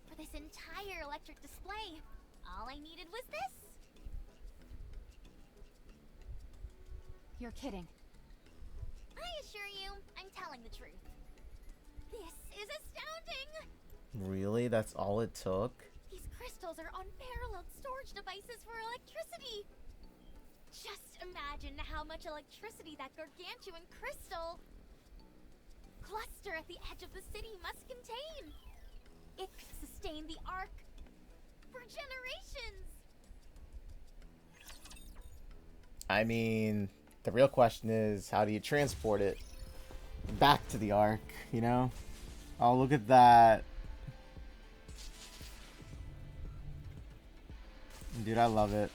For this entire electric display, all I needed was this. You're kidding. I assure you, I'm telling the truth. This is astounding! Really? That's all it took? These crystals are unparalleled storage devices for electricity. Just imagine how much electricity that gargantuan crystal cluster at the edge of the city must contain. It could sustain the arc for generations. I mean, the real question is, how do you transport it? to the Ark, you know? Oh, look at that. Dude, I love it.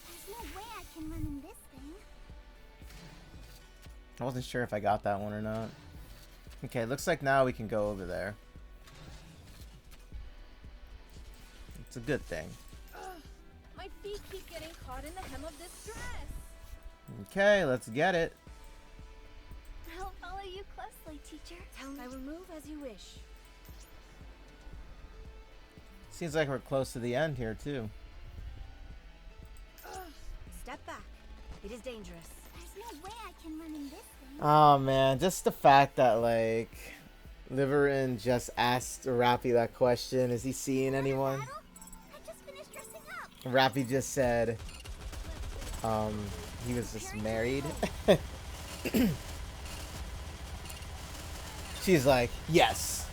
There's no way I can run in this thing. I wasn't sure if I got that one or not. Okay, looks like now we can go over there. It's a good thing. My feet keep getting caught in the hem of this dress. Okay, let's get it. I'll follow you closely, teacher. I will move as you wish. Seems like we're close to the end here, too. Step back. It is dangerous. There's no way I can run in this thing. Oh, man. Just the fact that, like, Liverin just asked Rappy that question. Is he seeing anyone? Battle? I just finished dressing up. Rappy just said, he was just married. She's like, yes.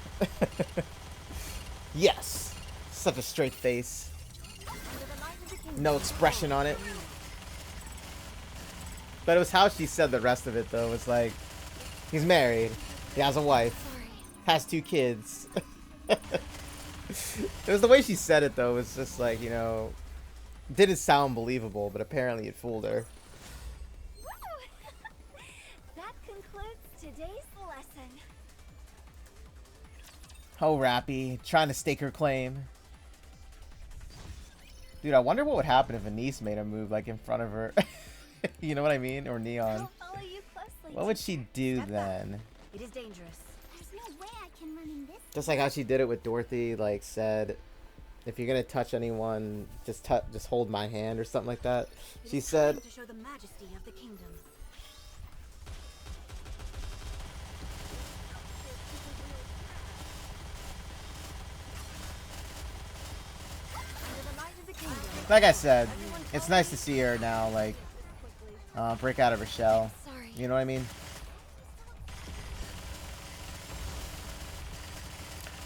Yes. Such a straight face. No expression on it. But it was how she said the rest of it, though. It was like, he's married. He has a wife. Has 2 kids. It was the way she said it, though. It was just like, you know, didn't sound believable, but apparently it fooled her. That concludes today's lesson. Oh, Rappy, trying to stake her claim. Dude, I wonder what would happen if Anise made a move, like, in front of her. You know what I mean? Or Neon. I'll follow you closely. What would she do then? It is dangerous. There's no way I can run in this. Just like how she did it with Dorothy, like, said, if you're gonna touch anyone, just hold my hand or something like that. It She is said, time to show the majesty of the kingdom. Under the light of the kingdom. like I said, it's nice to see her now, like, break out of her shell. Sorry. You know what I mean?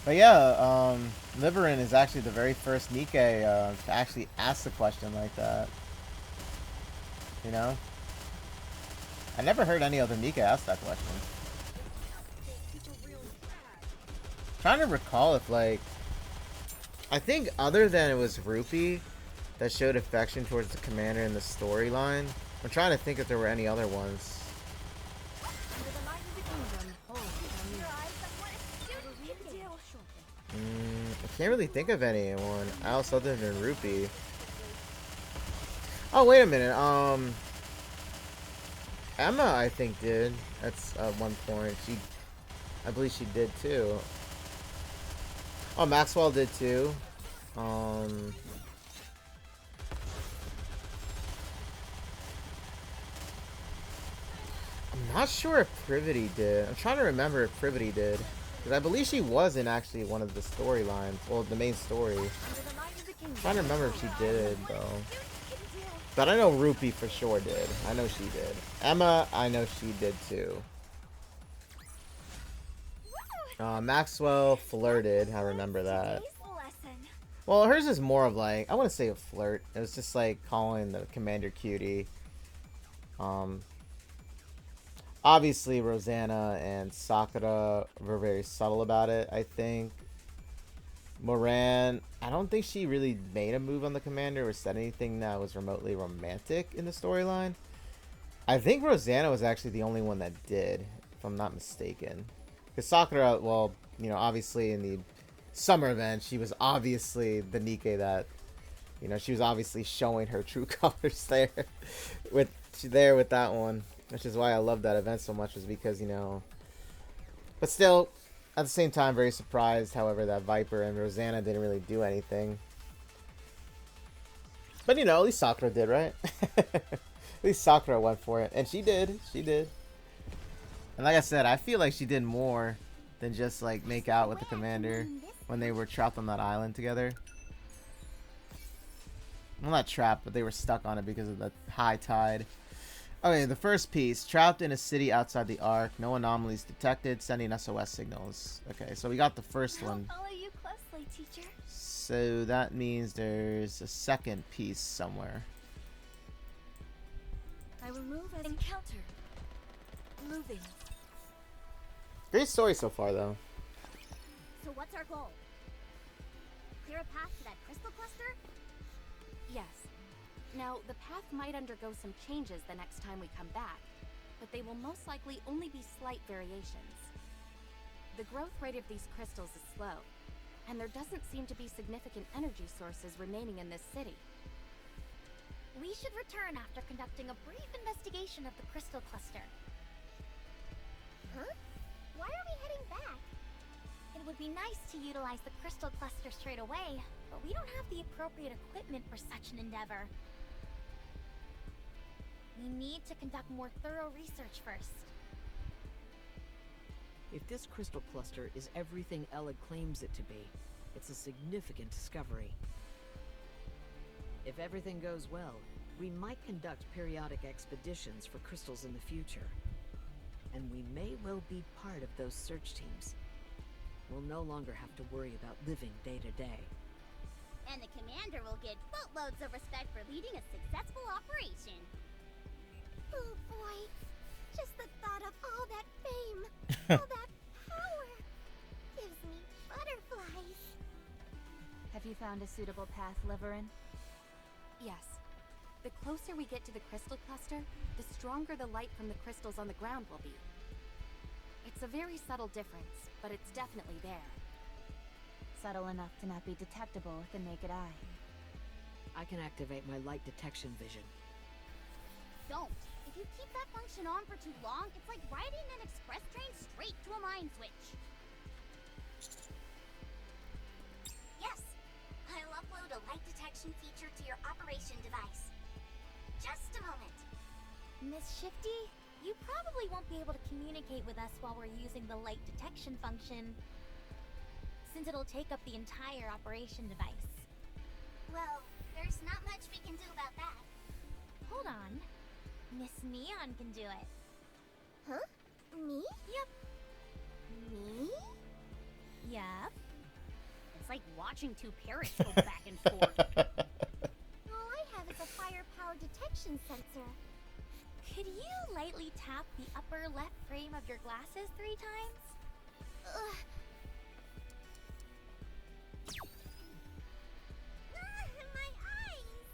But yeah, Liverin is actually the very first Nikke to actually ask the question like that. You know? I never heard any other Nikke ask that question. Trying to recall if, like, I think other than it was Rupee that showed affection towards the commander in the storyline, I'm trying to think if there were any other ones. Under the light of the kingdom. Hold on Your eyes on what a student can do. I can't really think of anyone else other than Rupee. Oh, wait a minute. Emma, I think, did. That's one point. I believe she did too. Oh, Maxwell did too. I'm not sure if Privity did. I'm trying to remember if Privity did. Because I believe she was in actually one of the storylines. Well, the main story. Under the light of the kingdom. I'm trying to remember if she did, though. But I know Rupee for sure did. I know she did. Emma, I know she did too. Maxwell flirted. I remember that. Today's lesson. Well, hers is more of like, I want to say a flirt. It was just like calling the commander cutie. Obviously, Rosanna and Sakura were very subtle about it, I think. Moran, I don't think she really made a move on the commander or said anything that was remotely romantic in the storyline. I think Rosanna was actually the only one that did, if I'm not mistaken. Because Sakura, well, you know, obviously in the summer event, she was obviously the Nikke that, you know, she was obviously showing her true colors there with that one. Which is why I love that event so much, was because, you know, but still, at the same time, very surprised, however, that Viper and Rosanna didn't really do anything. But, you know, at least Sakura did, right? At least Sakura went for it. And she did. She did. And like I said, I feel like she did more than just, like, make out with the commander when they were trapped on that island together. Well, not trapped, but they were stuck on it because of the high tide. Okay, the first piece. Trapped in a city outside the Ark. No anomalies detected. Sending SOS signals. Okay, so we got the first one. I'll follow you closely, teacher. So that means there's a second piece somewhere. I will move as Encounter. Moving. Great story so far, though. So what's our goal? Clear a path to that crystal cluster? Yes. Now, the path might undergo some changes the next time we come back, but they will most likely only be slight variations. The growth rate of these crystals is slow, and there doesn't seem to be significant energy sources remaining in this city. We should return after conducting a brief investigation of the crystal cluster. Huh? Why are we heading back? It would be nice to utilize the crystal cluster straight away, but we don't have the appropriate equipment for such an endeavor. We need to conduct more thorough research first. If this crystal cluster is everything Ella claims it to be, it's a significant discovery. If everything goes well, we might conduct periodic expeditions for crystals in the future. And we may well be part of those search teams. We'll no longer have to worry about living day to day. And the commander will get boatloads of respect for leading a successful operation. Oh boy. Just the thought of all that fame, all that power, gives me butterflies. Have you found a suitable path, Liverin? Yes. The closer we get to the crystal cluster, the stronger the light from the crystals on the ground will be. It's a very subtle difference, but it's definitely there. Subtle enough to not be detectable with the naked eye. I can activate my light detection vision. Don't. If you keep that function on for too long, it's like riding an express train straight to a mine switch. Yes, I'll upload a light detection feature to your operation device. Just a moment. Miss Shifty, you probably won't be able to communicate with us while we're using the light detection function, since it'll take up the entire operation device. Well, there's not much we can do about that. Hold on. Miss Neon can do it. Huh? Me? Yep. Me? Yep. It's like watching two parrots go back and forth. All I have is a firepower detection sensor. Could you lightly tap the upper left frame of your glasses 3 times? Ugh. My eyes!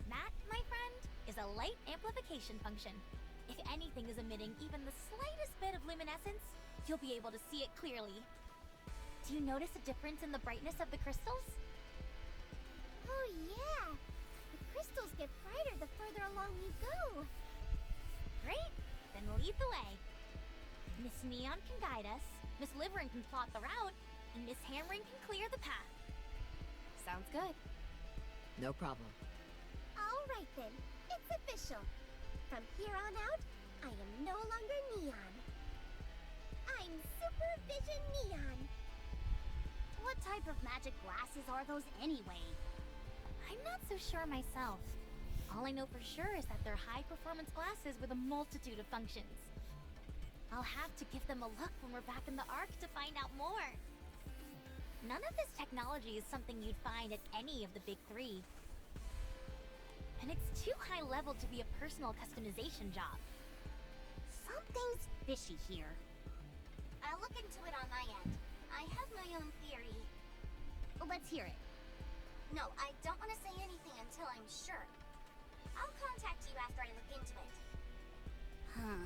That, my friend, is a light amplification function. If anything is emitting even the slightest bit of luminescence, you'll be able to see it clearly. Do you notice a difference in the brightness of the crystals? Oh yeah! The crystals get brighter the further along we go. Great! Then lead the way. Miss Neon can guide us, Miss Liverin can plot the route, and Miss Hammering can clear the path. Sounds good. No problem. All right then, it's official. From here on out, I am no longer Neon. I'm Super Vision Neon. What type of magic glasses are those anyway? I'm not so sure myself. All I know for sure is that they're high-performance glasses with a multitude of functions. I'll have to give them a look when we're back in the Ark to find out more. None of this technology is something you'd find at any of the big 3. And it's too high level to be a personal customization job. Something's fishy here. I'll look into it on my end. I have my own theory. Let's hear it. No, I don't want to say anything until I'm sure. I'll contact you after I look into it. Huh.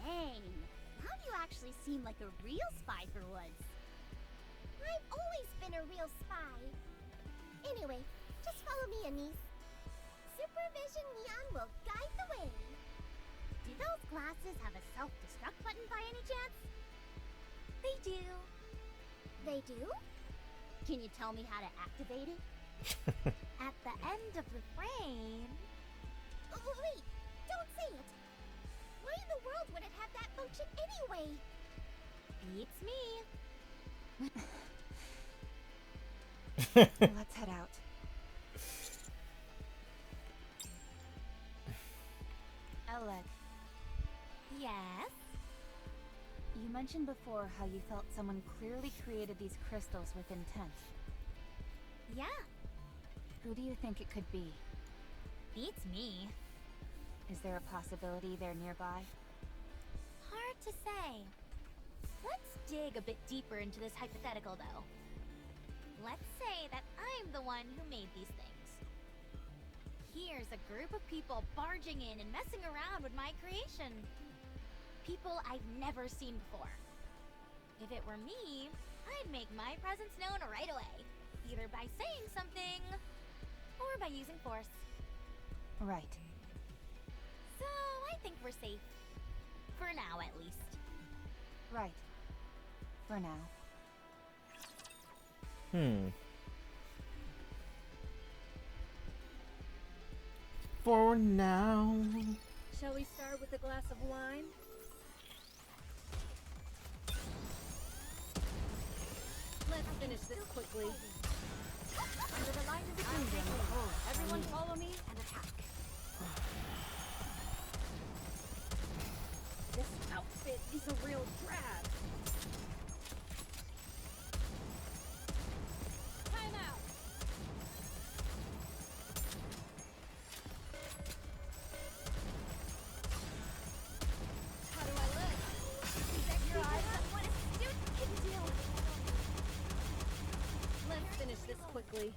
Dang. Now you actually seem like a real spy for once. I've always been a real spy. Anyway, just follow me, Anise. Supervision Neon will guide the way. Do those glasses have a self-destruct button by any chance? They do. They do? Can you tell me how to activate it? At the end of the frame... Oh, wait, don't say it. Why in the world would it have that function anyway? Beats me. Let's head out. Oleg, Yes? you mentioned before how you felt someone clearly created these crystals with intent. Yeah, Who do you think it could be? beats me. Is there a possibility they're nearby? Hard to say. Let's dig a bit deeper into this hypothetical, though. Let's say that I'm the one who made these things. Here's a group of people barging in and messing around with my creation. People I've never seen before. If it were me, I'd make my presence known right away, either by saying something or by using force. Right. So I think we're safe. For now, at least. Right. For now. For now. Shall we start with a glass of wine? Let's finish this quickly. Under the light of the kingdom, everyone follow me and attack. This outfit is a real drag. Time out. How do I look? Is that your eyes on what a student can do? Let's finish this quickly.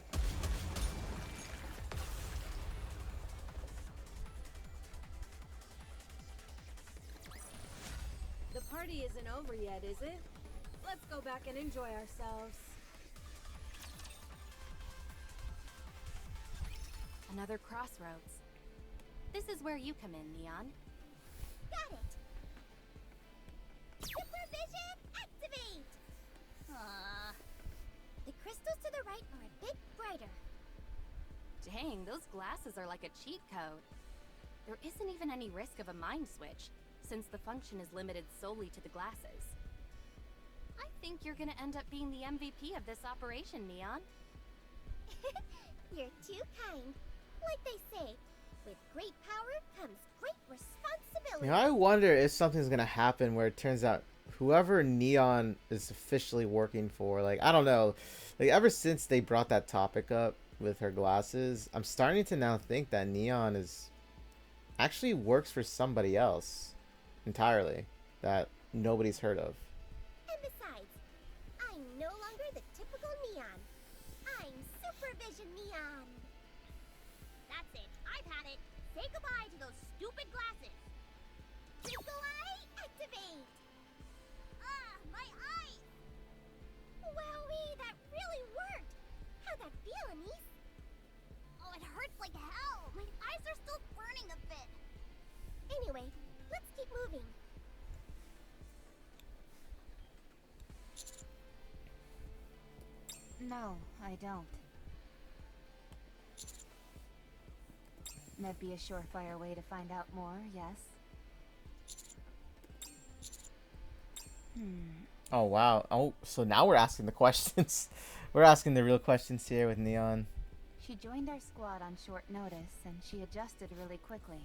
The party isn't over yet, is it? Let's go back and enjoy ourselves. Another crossroads. This is where you come in, Neon. Got it! Supervision activate! The crystals to the right are a bit brighter. Dang, those glasses are like a cheat code. There isn't even any risk of a mind switch, since the function is limited solely to the glasses. I think you're gonna end up being the MVP of this operation, Neon. You're too kind. Like they say, with great power comes great responsibility. You know, I wonder if something's gonna happen where it turns out whoever Neon is officially working for, like, I don't know, like, ever since they brought that topic up with her glasses, I'm starting to now think that Neon is actually works for somebody else entirely that nobody's heard of. And besides, I'm no longer the typical Neon. I'm Supervision Neon. That's it. I've had it. Say goodbye to those stupid glasses. Twinkle eye, activate. My eyes. Wowee, that really worked. How'd that feel, Anise? Oh, it hurts like hell! My eyes are still burning a bit. Anyway, let's keep moving. No, I don't. That'd be a surefire way to find out more, yes? Oh wow. Oh, so now we're asking the questions. We're asking the real questions here with Neon. She joined our squad on short notice, and she adjusted really quickly.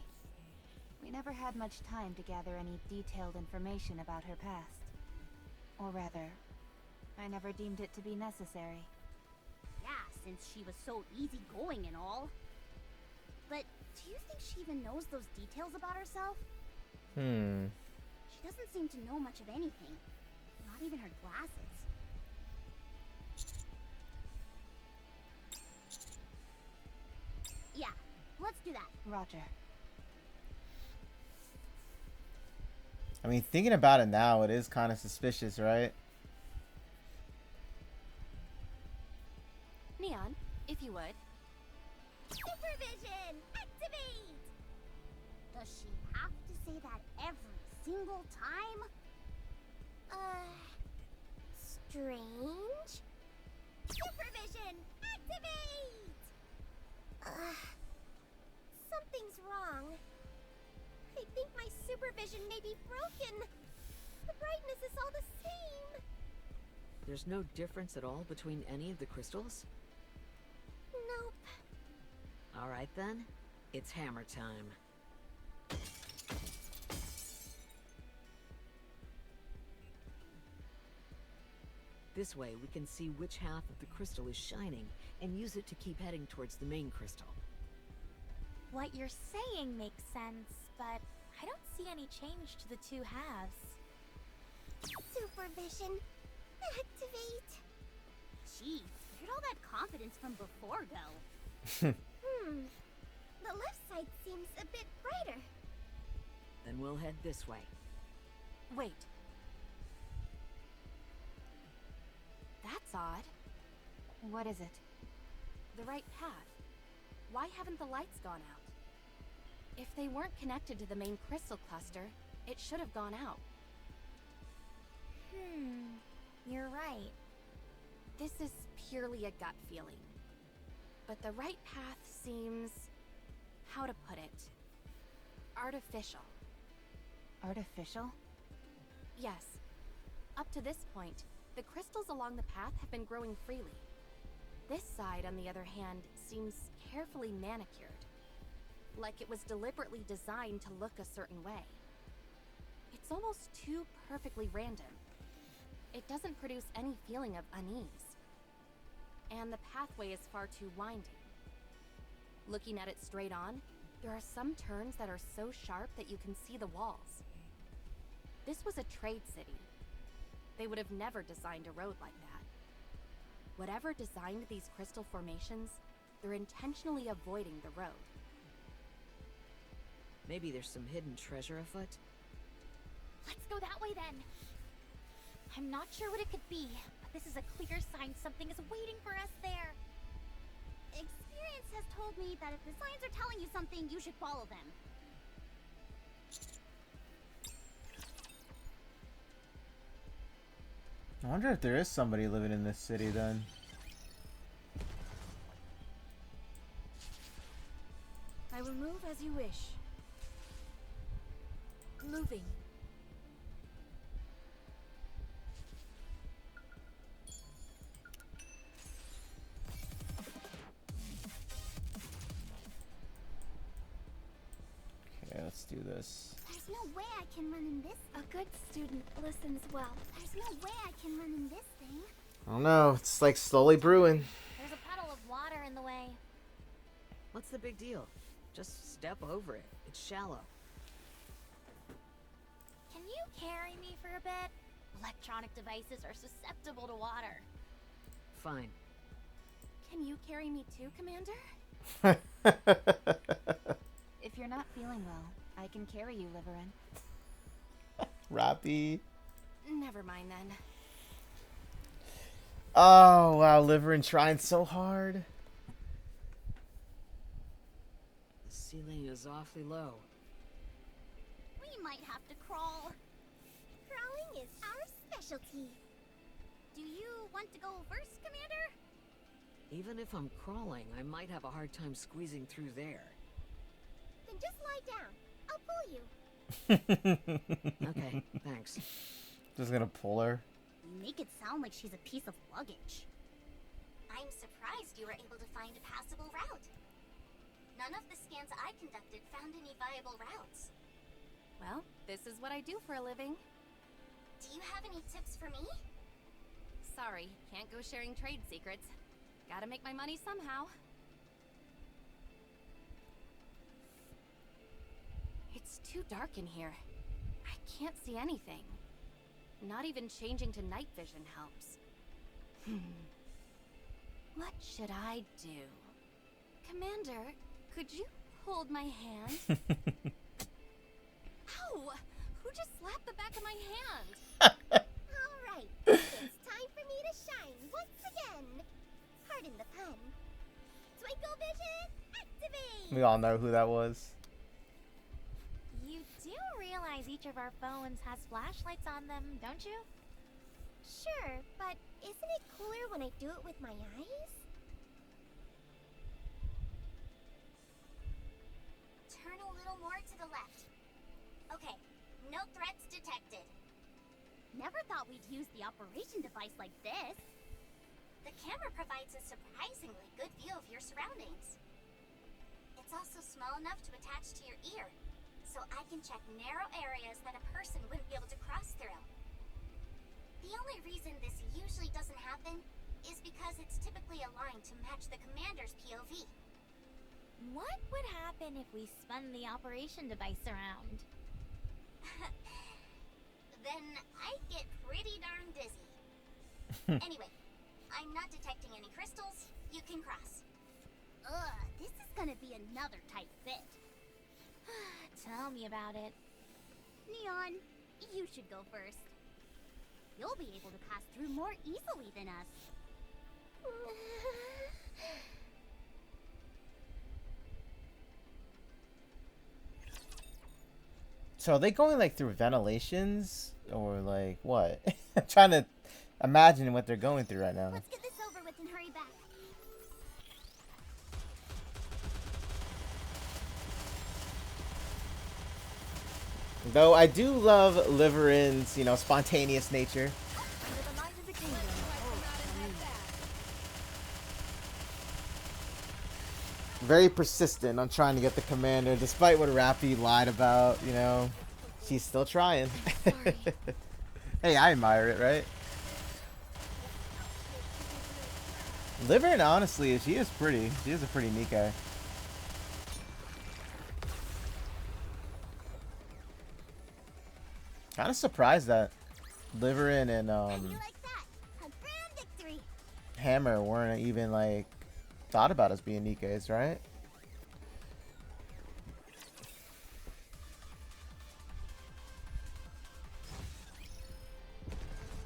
We never had much time to gather any detailed information about her past. Or rather, I never deemed it to be necessary. Yeah, since she was so easygoing and all. But do you think she even knows those details about herself? She doesn't seem to know much of anything. Not even her glasses. Yeah, let's do that. Roger. I mean, thinking about it now, it is kind of suspicious, right? Neon, if you would. Supervision, activate. Does she have to say that every single time? Strange. Supervision, activate. Something's wrong. I think my supervision may be broken. The brightness is all the same. There's no difference at all between any of the crystals? Nope. Alright then, it's hammer time. This way we can see which half of the crystal is shining and use it to keep heading towards the main crystal. What you're saying makes sense, but I don't see any change to the two halves. Supervision. Activate. Jeez, where'd all that confidence from before go? The left side seems a bit brighter. Then we'll head this way. Wait. That's odd. What is it? The right path. Why haven't the lights gone out? If they weren't connected to the main crystal cluster, it should have gone out. You're right. This is purely a gut feeling. But the right path seems... how to put it? Artificial. Artificial? Yes. Up to this point, the crystals along the path have been growing freely. This side, on the other hand, seems carefully manicured. Like it was deliberately designed to look a certain way. It's almost too perfectly random. It doesn't produce any feeling of unease. And the pathway is far too winding. Looking at it straight on, there are some turns that are so sharp that you can see the walls. This was a trade city. They would have never designed a road like that. Whatever designed these crystal formations, they're intentionally avoiding the road. Maybe there's some hidden treasure afoot? Let's go that way then. I'm not sure what it could be, but this is a clear sign something is waiting for us there. Experience has told me that if the signs are telling you something, you should follow them. I wonder if there is somebody living in this city then. I will move as you wish. Moving. Okay, let's do this. There's no way I can run in this. A good student listens well. There's no way I can run in this thing. I don't know. It's like slowly brewing. There's a puddle of water in the way. What's the big deal? Just step over it. It's shallow. Can you carry me for a bit? Electronic devices are susceptible to water. Fine. Can you carry me too, Commander? If you're not feeling well, I can carry you, Liverin. Rappy. Never mind then. Oh, wow. Liverin trying so hard. The ceiling is awfully low. We might have to crawl. Crawling is our specialty. Do you want to go first, Commander? Even if I'm crawling, I might have a hard time squeezing through there. Then just lie down. I'll pull you. Okay, thanks. Just gonna pull her. You make it sound like she's a piece of luggage. I'm surprised you were able to find a passable route. None of the scans I conducted found any viable routes. Well, this is what I do for a living. Do you have any tips for me? Sorry, can't go sharing trade secrets. Gotta make my money somehow. It's too dark in here. I can't see anything. Not even changing to night vision helps. What should I do? Commander, could you hold my hand? Ow! Who just slapped the back of my hand? Alright, it's time for me to shine once again. Pardon the pun. Twinkle vision, activate! We all know who that was. You do realize each of our phones has flashlights on them, don't you? Sure, but isn't it cooler when I do it with my eyes? Turn a little more to the left. Okay, no threats detected. Never thought we'd use the operation device like this. The camera provides a surprisingly good view of your surroundings. It's also small enough to attach to your ear, so I can check narrow areas that a person wouldn't be able to cross through. The only reason this usually doesn't happen is because it's typically aligned to match the commander's POV. What would happen if we spun the operation device around? Then I'd get pretty darn dizzy. Anyway, I'm not detecting any crystals. You can cross. Ugh, this is gonna be another tight fit. Tell me about it. Neon, you should go first. You'll be able to pass through more easily than us. So are they going like through ventilations or like what? I'm trying to imagine what they're going through right now. Let's get this over with and hurry back. Though I do love Liverin's, you know, spontaneous nature. Under the light of the kingdom. Very persistent on trying to get the commander, despite what Rappy lied about, you know. She's still trying. Hey, I admire it, right? Liverin, honestly, she is pretty. She is a pretty Nikke. Kind of surprised that Liverin and How do you like that? A grand victory. Hammer weren't even like thought about as being Nikkes, right?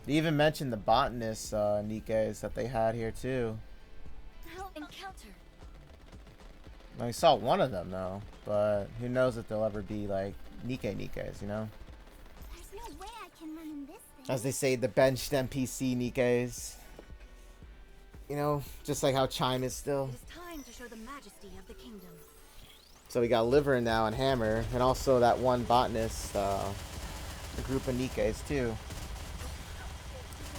They even mentioned the botanist Nikkes that they had here too. Encounter. I saw one of them though, but who knows if they'll ever be like Nikkes, you know? There's no way I can run in this thing. As they say, the benched NPC Nikkes. You know, just like how Chime is still. It is time to show the majesty of the kingdom. So we got Liver now and Hammer, and also that one botanist, a group of Nikkes too.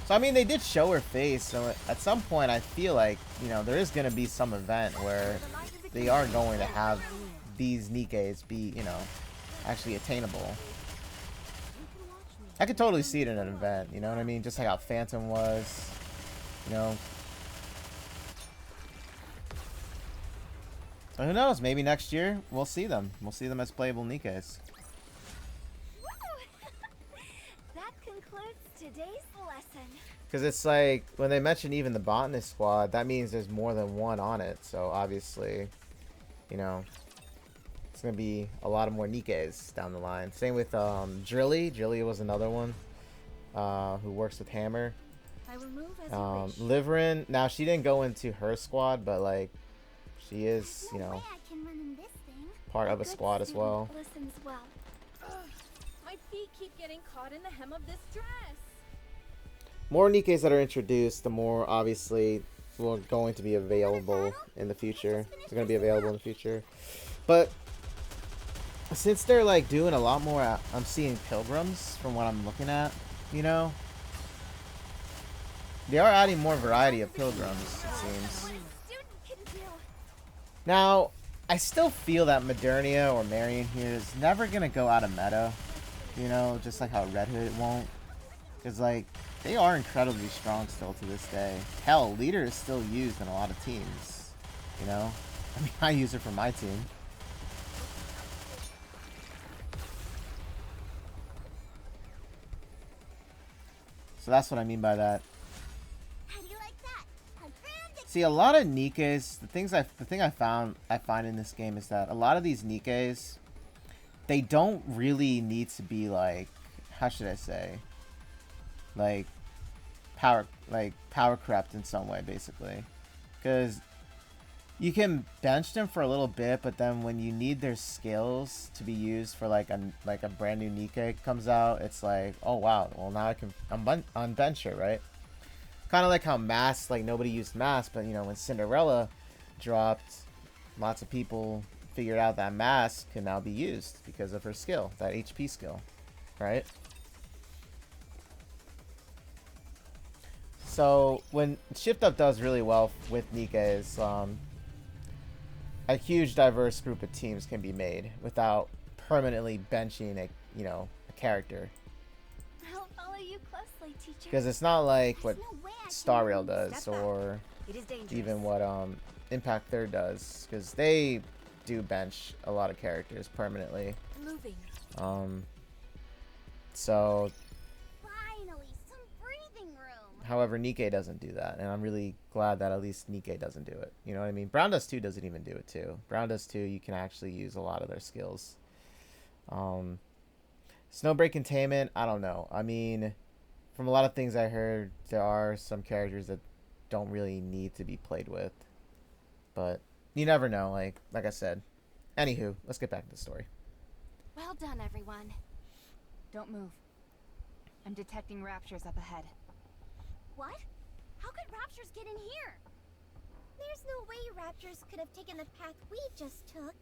So I mean, they did show her face, so at some point I feel like, you know, there is going to be some event where they are going to have these Nikkes be, you know, actually attainable. I could totally see it in an event, you know what I mean? Just like how Phantom was, you know. So who knows? Maybe next year we'll see them. We'll see them as playable Nikkes. That concludes today's lesson. Because it's like, when they mention even the botanist squad, that means there's more than one on it. So obviously, you know, it's going to be a lot of more Nikkes down the line. Same with Drilly. Drilly was another one who works with Hammer. I will move as you wish. Liverin, now she didn't go into her squad, but like, she is, you No know, way I can run in this thing. part of a Good squad as student well. Listens well. My feet keep getting caught in the hem of this dress. More Nikkes that are introduced, the more obviously will going to be available in the future. They're going to be available in the future. But since they're like doing a lot more, I'm seeing pilgrims from what I'm looking at, you know. They are adding more variety of pilgrims, it seems. Student can do. Now, I still feel that Modernia or Marion here is never going to go out of meta. You know, just like how Red Hood won't. Because, like, they are incredibly strong still to this day. Hell, Leader is still used in a lot of teams. You know? I mean, I use it for my team. So that's what I mean by that. How do you like that? A grand victory. See, a lot of Nikkes, the thing I find in this game is that a lot of these Nikkes, they don't really need to be like, how should I say, like power crept in some way, basically, because you can bench them for a little bit, but then when you need their skills to be used for like a brand new Nikke comes out, it's like, oh wow, well now I can unbench her, right? Kind of like how Mask, like nobody used Mask, but you know, when Cinderella dropped, lots of people figured out that Mask can now be used because of her skill, that HP skill, right? So when Shift Up does really well with Nikkes, a huge diverse group of teams can be made without permanently benching a character. I'll follow you closely, teacher. Because it's not like what There's no way I can Star run Rail in this does Step back. or It is dangerous. even what Impact Third does, because they do bench a lot of characters permanently. Moving. So, Finally, some breathing room. however, Nikke doesn't do that, and I'm really glad that at least Nikke doesn't do it. You know what I mean? Brown Dust 2 doesn't even do it too. Brown Dust 2, you can actually use a lot of their skills. Snowbreak Containment, I don't know. I mean, from a lot of things I heard, there are some characters that don't really need to be played with. But you never know, like I said. Anywho, let's get back to the story. Well done, everyone. Don't move. I'm detecting raptures up ahead. What? How could Raptures get in here? There's no way Raptures could have taken the path we just took.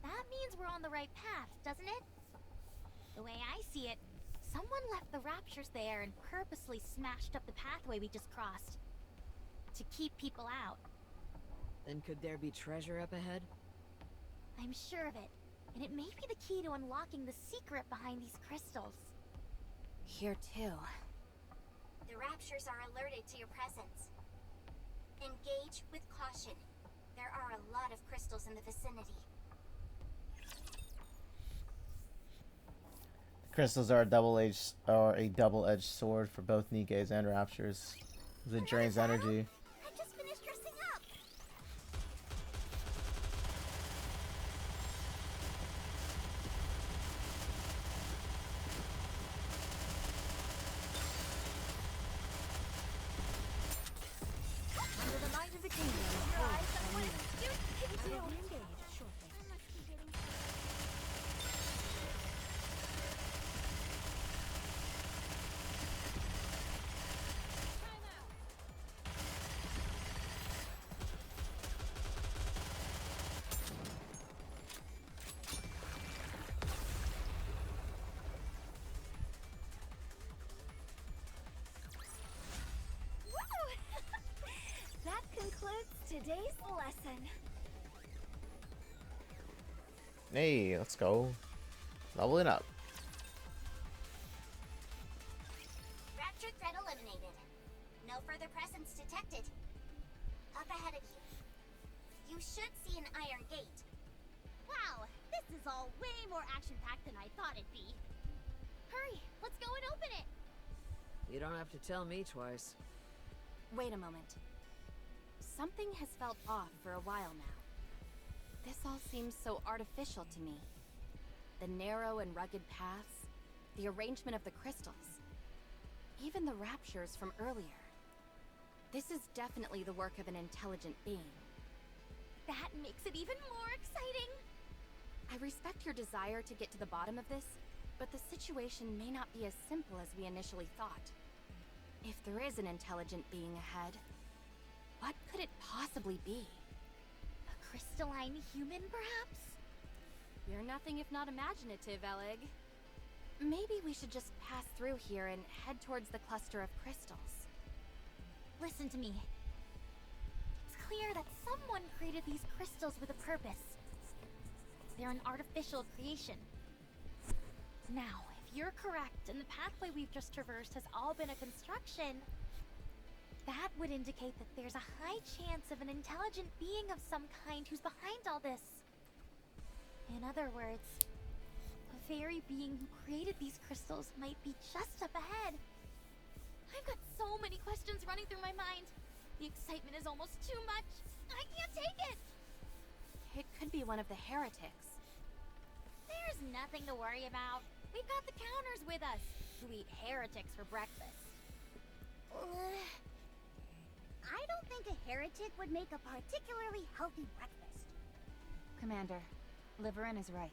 That means we're on the right path, doesn't it? The way I see it, someone left the Raptures there and purposely smashed up the pathway we just crossed. To keep people out. Then could there be treasure up ahead? I'm sure of it. And it may be the key to unlocking the secret behind these crystals. Here too. The Raptures are alerted to your presence. Engage with caution. There are a lot of crystals in the vicinity. Crystals are a double-edged sword for both Nikkes and Raptures. It drains energy. I just finished dressing up. Under the light of the kingdom. Your eyes on what it's I will re-engage shortly. I must be getting... That concludes today's lesson. Hey, let's go. Leveling up. Rapture threat eliminated. No further presence detected. Up ahead of you. You should see an iron gate. Wow, this is all way more action-packed than I thought it'd be. Hurry, let's go and open it. You don't have to tell me twice. Wait a moment. Something has felt off for a while now. This all seems so artificial to me. The narrow and rugged paths, the arrangement of the crystals, even the raptures from earlier. This is definitely the work of an intelligent being. That makes it even more exciting. I respect your desire to get to the bottom of this, but the situation may not be as simple as we initially thought. If there is an intelligent being ahead, what could it possibly be? A crystalline human, perhaps? You're nothing if not imaginative, Elig. Maybe we should just pass through here and head towards the cluster of crystals. Listen to me. It's clear that someone created these crystals with a purpose. They're an artificial creation. Now, if you're correct and the pathway we've just traversed has all been a construction, that would indicate that there's a high chance of an intelligent being of some kind who's behind all this. In other words, a very being who created these crystals might be just up ahead. I've got so many questions running through my mind. The excitement is almost too much. I can't take it. It could be one of the heretics. There's nothing to worry about. We've got the counters with us, who eat heretics for breakfast. I don't think a heretic would make a particularly healthy breakfast. Commander, Liverin is right.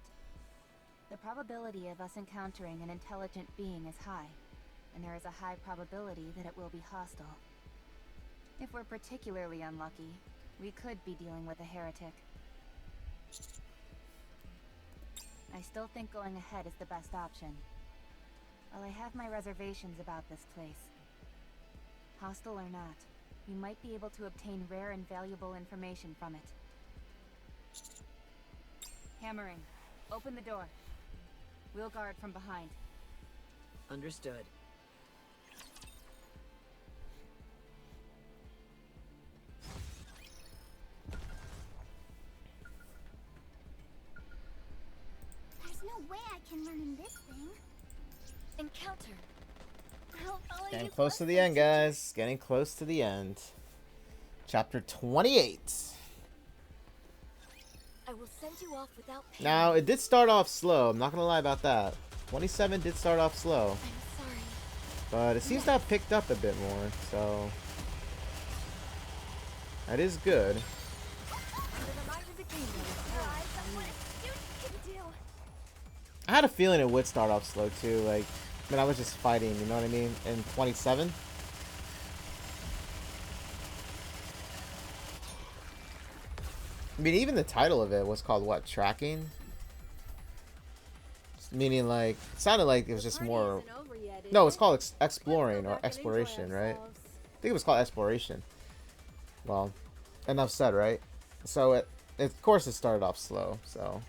The probability of us encountering an intelligent being is high, and there is a high probability that it will be hostile. If we're particularly unlucky, we could be dealing with a heretic. I still think going ahead is the best option. While I have my reservations about this place. Hostile or not, we might be able to obtain rare and valuable information from it. Hammering. Open the door. We'll guard from behind. Understood. way I can run in this thing. Encounter. I'll follow Getting you close to the closely, end, guys. Getting close to the end. Chapter 28. I will send you off without pain. Now, it did start off slow. I'm not going to lie about that. 27 did start off slow. I'm sorry. But it seems to have picked up a bit more. So, that is good. Under the light of the kingdom. Your eyes on what a student can do. I had a feeling it would start off slow, too. Like, when I was just fighting, you know what I mean? In 27. I mean, even the title of it was called, what, Tracking? Meaning, like, it sounded like it was just more... No, it's called Exploring or Exploration, right? I think it was called Exploration. Well, enough said, right? So, of course it started off slow, so...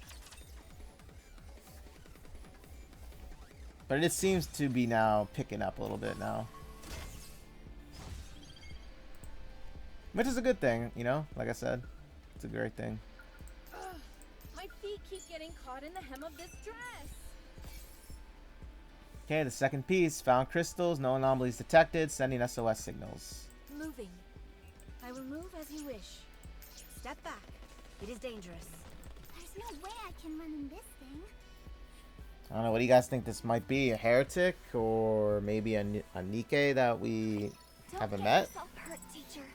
But it seems to be now picking up a little bit now. Which is a good thing, you know? Like I said, it's a great thing. My feet keep getting caught in the hem of this dress. Okay, the second piece. Found crystals. No anomalies detected. Sending SOS signals. Moving. I will move as you wish. Step back. It is dangerous. There's no way I can run in this thing. I don't know. What do you guys think this might be? A heretic? Or maybe a Nikke that we haven't met? Don't get yourself hurt, teacher.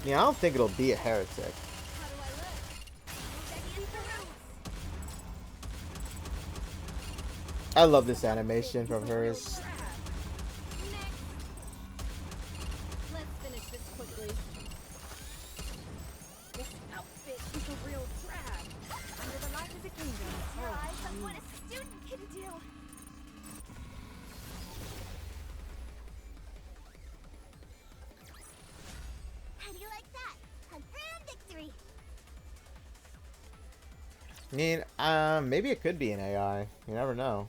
Yeah, I don't think it'll be a heretic. How do I look? I love this animation from hers. Let's finish this quickly. This outfit is a real drag. Under the light of the kingdom. Your eyes on what a student can do. How do you like that? A grand victory. I mean, maybe it could be an AI. You never know.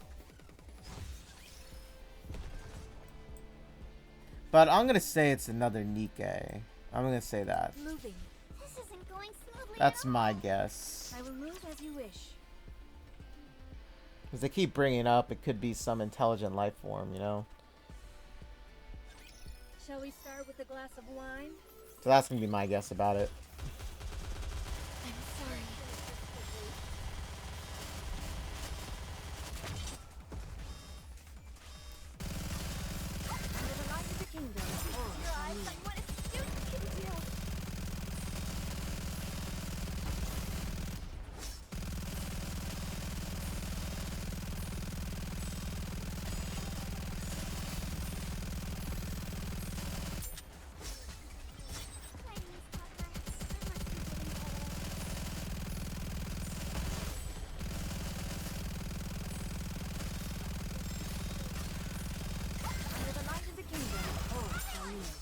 But I'm gonna say it's another Nikke. I'm gonna say that. Moving. This isn't going smoothly. That's my guess. I will move as you wish. Because they keep bringing up it could be some intelligent life form, you know? Shall we start with a glass of wine? So that's gonna be my guess about it. I'm sorry. Under the light of the kingdom. Your eyes on what a student can do. My name's Tucker. I must be getting better. Under the light of the kingdom. All shall live.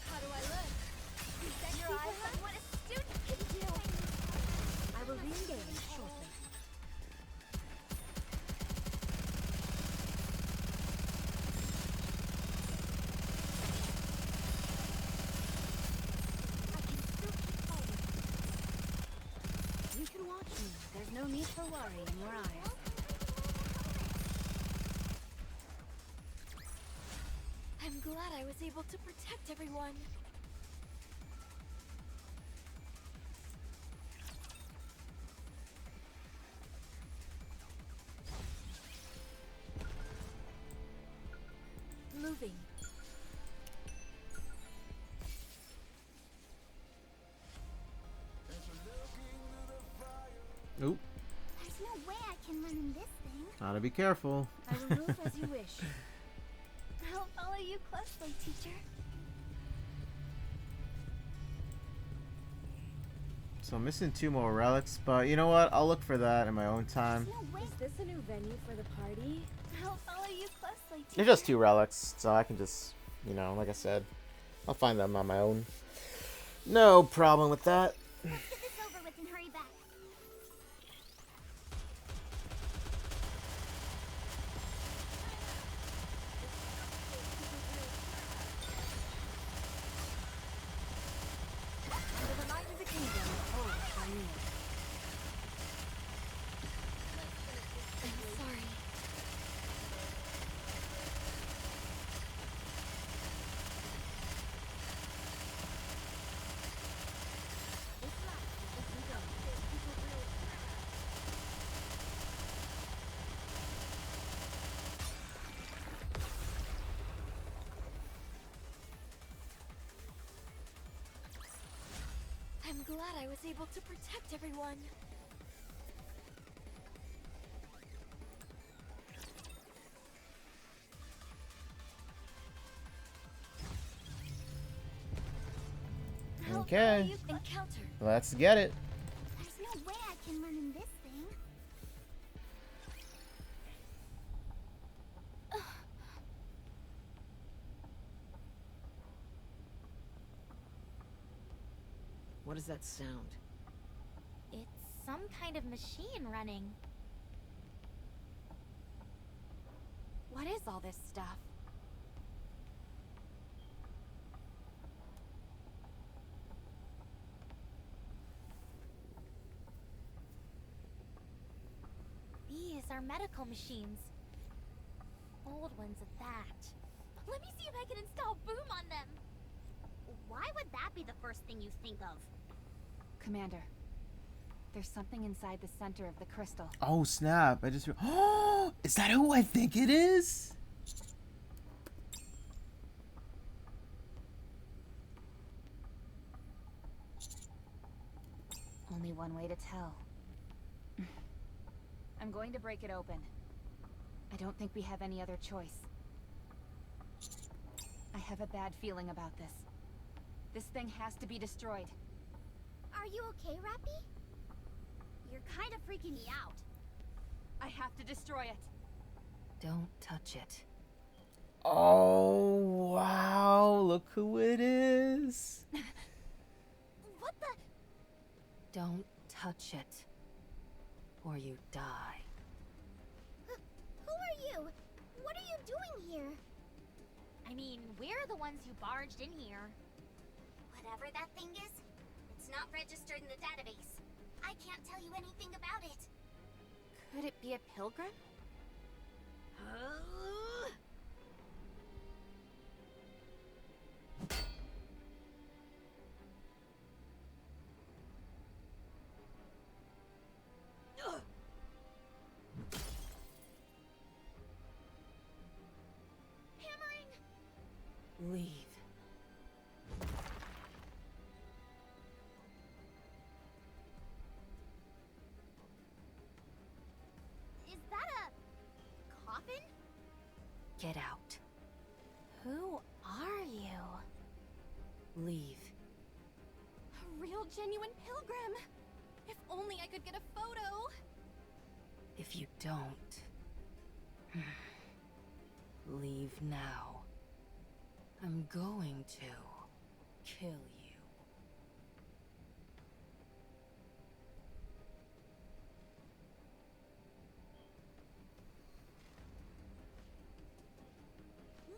How do I look? Your eyes on what a student can do. I will re-engage shortly. I can still keep fighting. You can watch me. There's no need for worry in your eyes. I'm glad I was able to protect everyone. Moving. Oop. There's no way I can run in this thing. Gotta be careful. I will move as you wish. I'll follow you closely, teacher. So I'm missing 2 more relics, but you know what? I'll look for that in my own time. No way. Is this a new venue for the party? I'll follow you closely. They're just 2 relics, so I can just, you know, like I said, I'll find them on my own. No problem with that. Let's get this over with and hurry back. Under the light of the kingdom, all shall kneel. I'm sorry. I'm glad I was able to protect everyone. Okay, Encounter. let's get it. There's no way I can run in this thing. What does that sound? It's some kind of machine running. What is all this stuff? These are medical machines. Old ones at that. Let me see if I can install boom on them. Why would that be the first thing you think of? Commander, there's something inside the center of the crystal. Oh snap! I just. Oh, is that who I think it is? Only one way to tell. I'm going to break it open. I don't think we have any other choice. I have a bad feeling about this. This thing has to be destroyed. Are you okay, Rappy? You're kind of freaking me out. I have to destroy it. Don't touch it. Oh wow! Look who it is. What the? Don't touch it. Or you die. Who are you? What are you doing here? I mean, we're the ones who barged in here. Whatever that thing is, it's not registered in the database. I can't tell you anything about it. Could it be a pilgrim? Leave. Is that a coffin? Get out. Who are you? Leave. A real genuine pilgrim! If only I could get a photo! If you don't... Leave now. I'm going to kill you.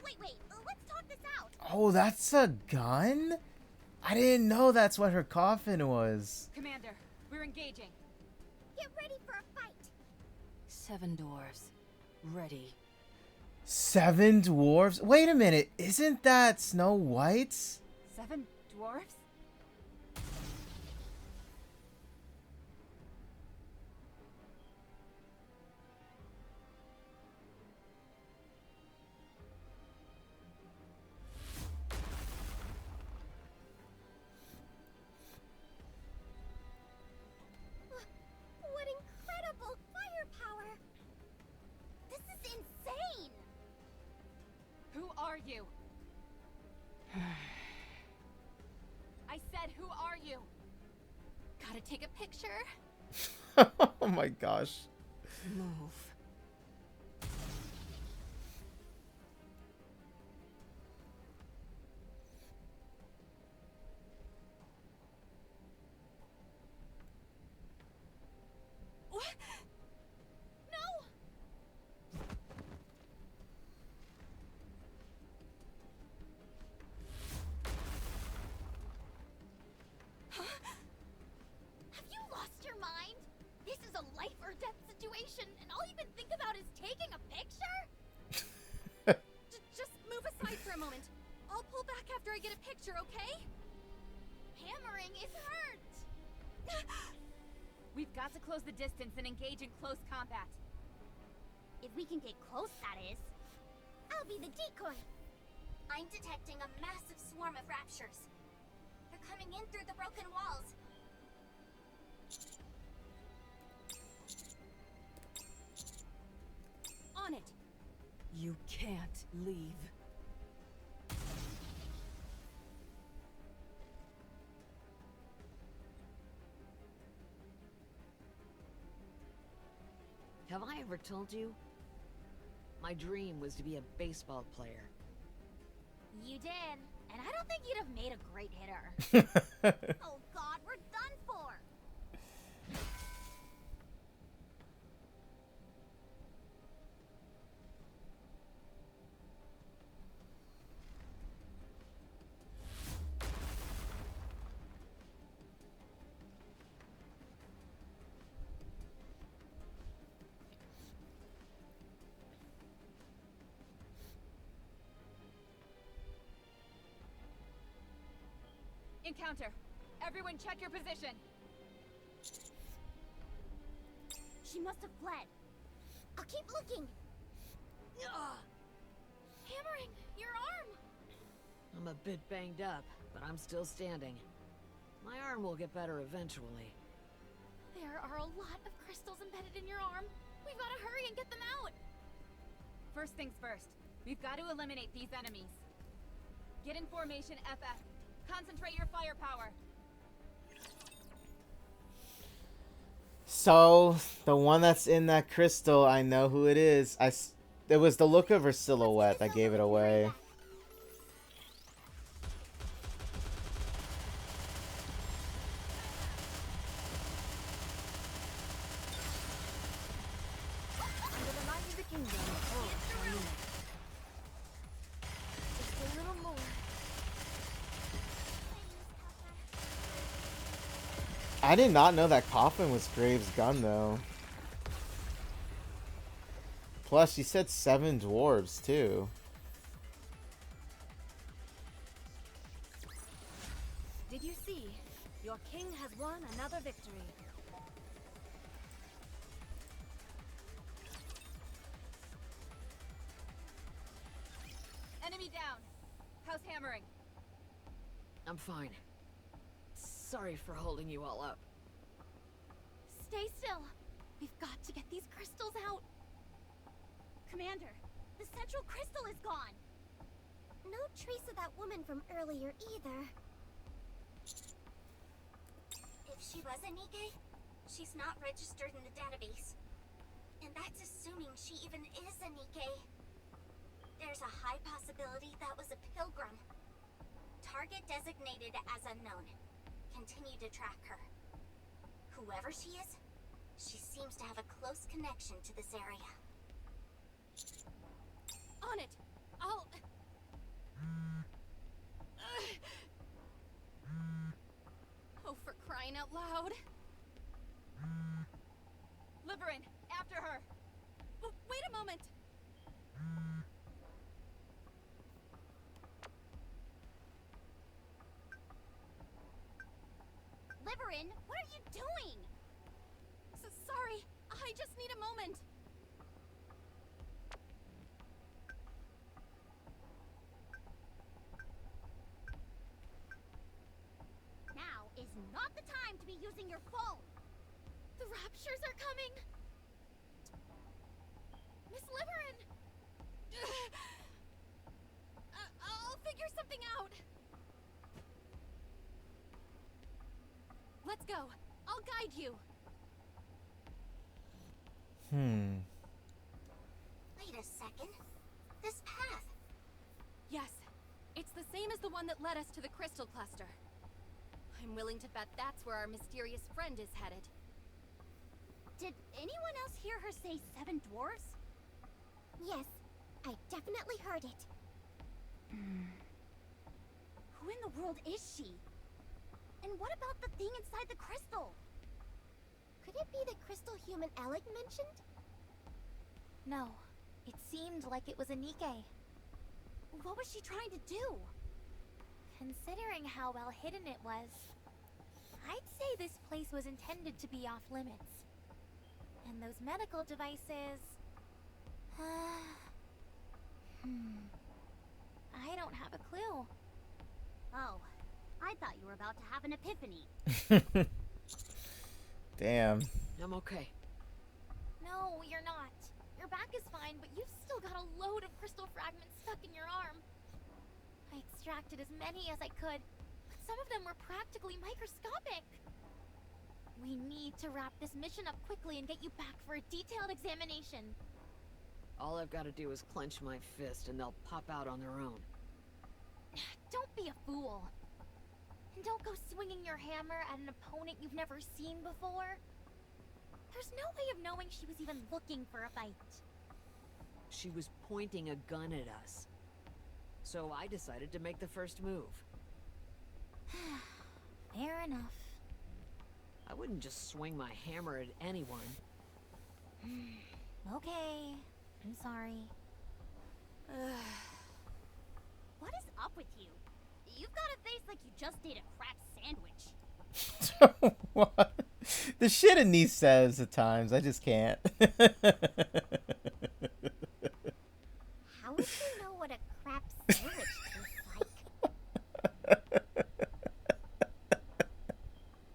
Wait, let's talk this out. Oh, that's a gun? I didn't know that's what her coffin was. Commander, we're engaging. Get ready for a fight. 7 dwarves. Ready. 7 dwarves? Wait a minute, isn't that Snow White's? 7 dwarfs? What incredible firepower! This is insane! Who are you? take a picture? Oh my gosh. Move. What? No! Have you lost your mind? This is a life or death situation, and all you can think about is taking a picture? Just move aside for a moment. I'll pull back after I get a picture, okay? Hammering is hurt. We've got to close the distance and engage in close combat. If we can get close, that is. I'll be the decoy. I'm detecting a massive swarm of raptures. They're coming in through the broken walls. On it. You can't leave. Have I ever told you? My dream was to be a baseball player. You did. And I don't think you'd have made a great hitter. Oh god, we're done for! Encounter. Everyone check your position. She must have fled. I'll keep looking. Hammering, your arm! I'm a bit banged up, but I'm still standing. My arm will get better eventually. There are a lot of crystals embedded in your arm. We've got to hurry and get them out. First things first. We've got to eliminate these enemies. Get in formation, FF. Concentrate your firepower. So, the one that's in that crystal, I know who it is. It was the look of her silhouette that gave it away. Under the light of the kingdom, all shall unite. Just a little more. I did not know that coffin was Graves' gun, though. Plus, you said 7 dwarves, too. Did you see? Your king has won another victory. Enemy down. How's hammering? I'm fine. Sorry for holding you all up. Stay still. We've got to get these crystals out. Commander, the central crystal is gone. No trace of that woman from earlier either. If she was a Nikke, she's not registered in the database. And that's assuming she even is a Nikke. There's a high possibility that was a pilgrim. Target designated as unknown. Continue to track her. Whoever she is, she seems to have a close connection to this area. On it. I'll... Oh, for crying out loud. Liberin, after her. Wait a moment. Liberin, what are you doing? Sorry, I just need a moment. Now is not the time to be using your phone. The Raptures are coming. Miss Liberin! I'll figure something out. Let's go. I'll guide you. Wait a second. This path. Yes, it's the same as the one that led us to the crystal cluster. I'm willing to bet that's where our mysterious friend is headed. Did anyone else hear her say 7 dwarves? Yes, I definitely heard it. Who in the world is she? And what about the thing inside the crystal? Could it be the crystal human Alec mentioned? No, it seemed like it was a Nikke. What was she trying to do? Considering how well hidden it was, I'd say this place was intended to be off limits. And those medical devices... I don't have a clue. Oh, I thought you were about to have an epiphany. Damn. I'm okay. No, you're not. Your back is fine, but you've still got a load of crystal fragments stuck in your arm. I extracted as many as I could, but some of them were practically microscopic. We need to wrap this mission up quickly and get you back for a detailed examination. All I've got to do is clench my fist and they'll pop out on their own. Don't be a fool. And don't go swinging your hammer at an opponent you've never seen before. There's no way of knowing she was even looking for a fight. She was pointing a gun at us. So I decided to make the first move. Fair enough. I wouldn't just swing my hammer at anyone. Okay, I'm sorry. What is up with you? You've got a face like you just ate a crap sandwich. What? The shit a niece says at times, I just can't. How would you know what a crap sandwich tastes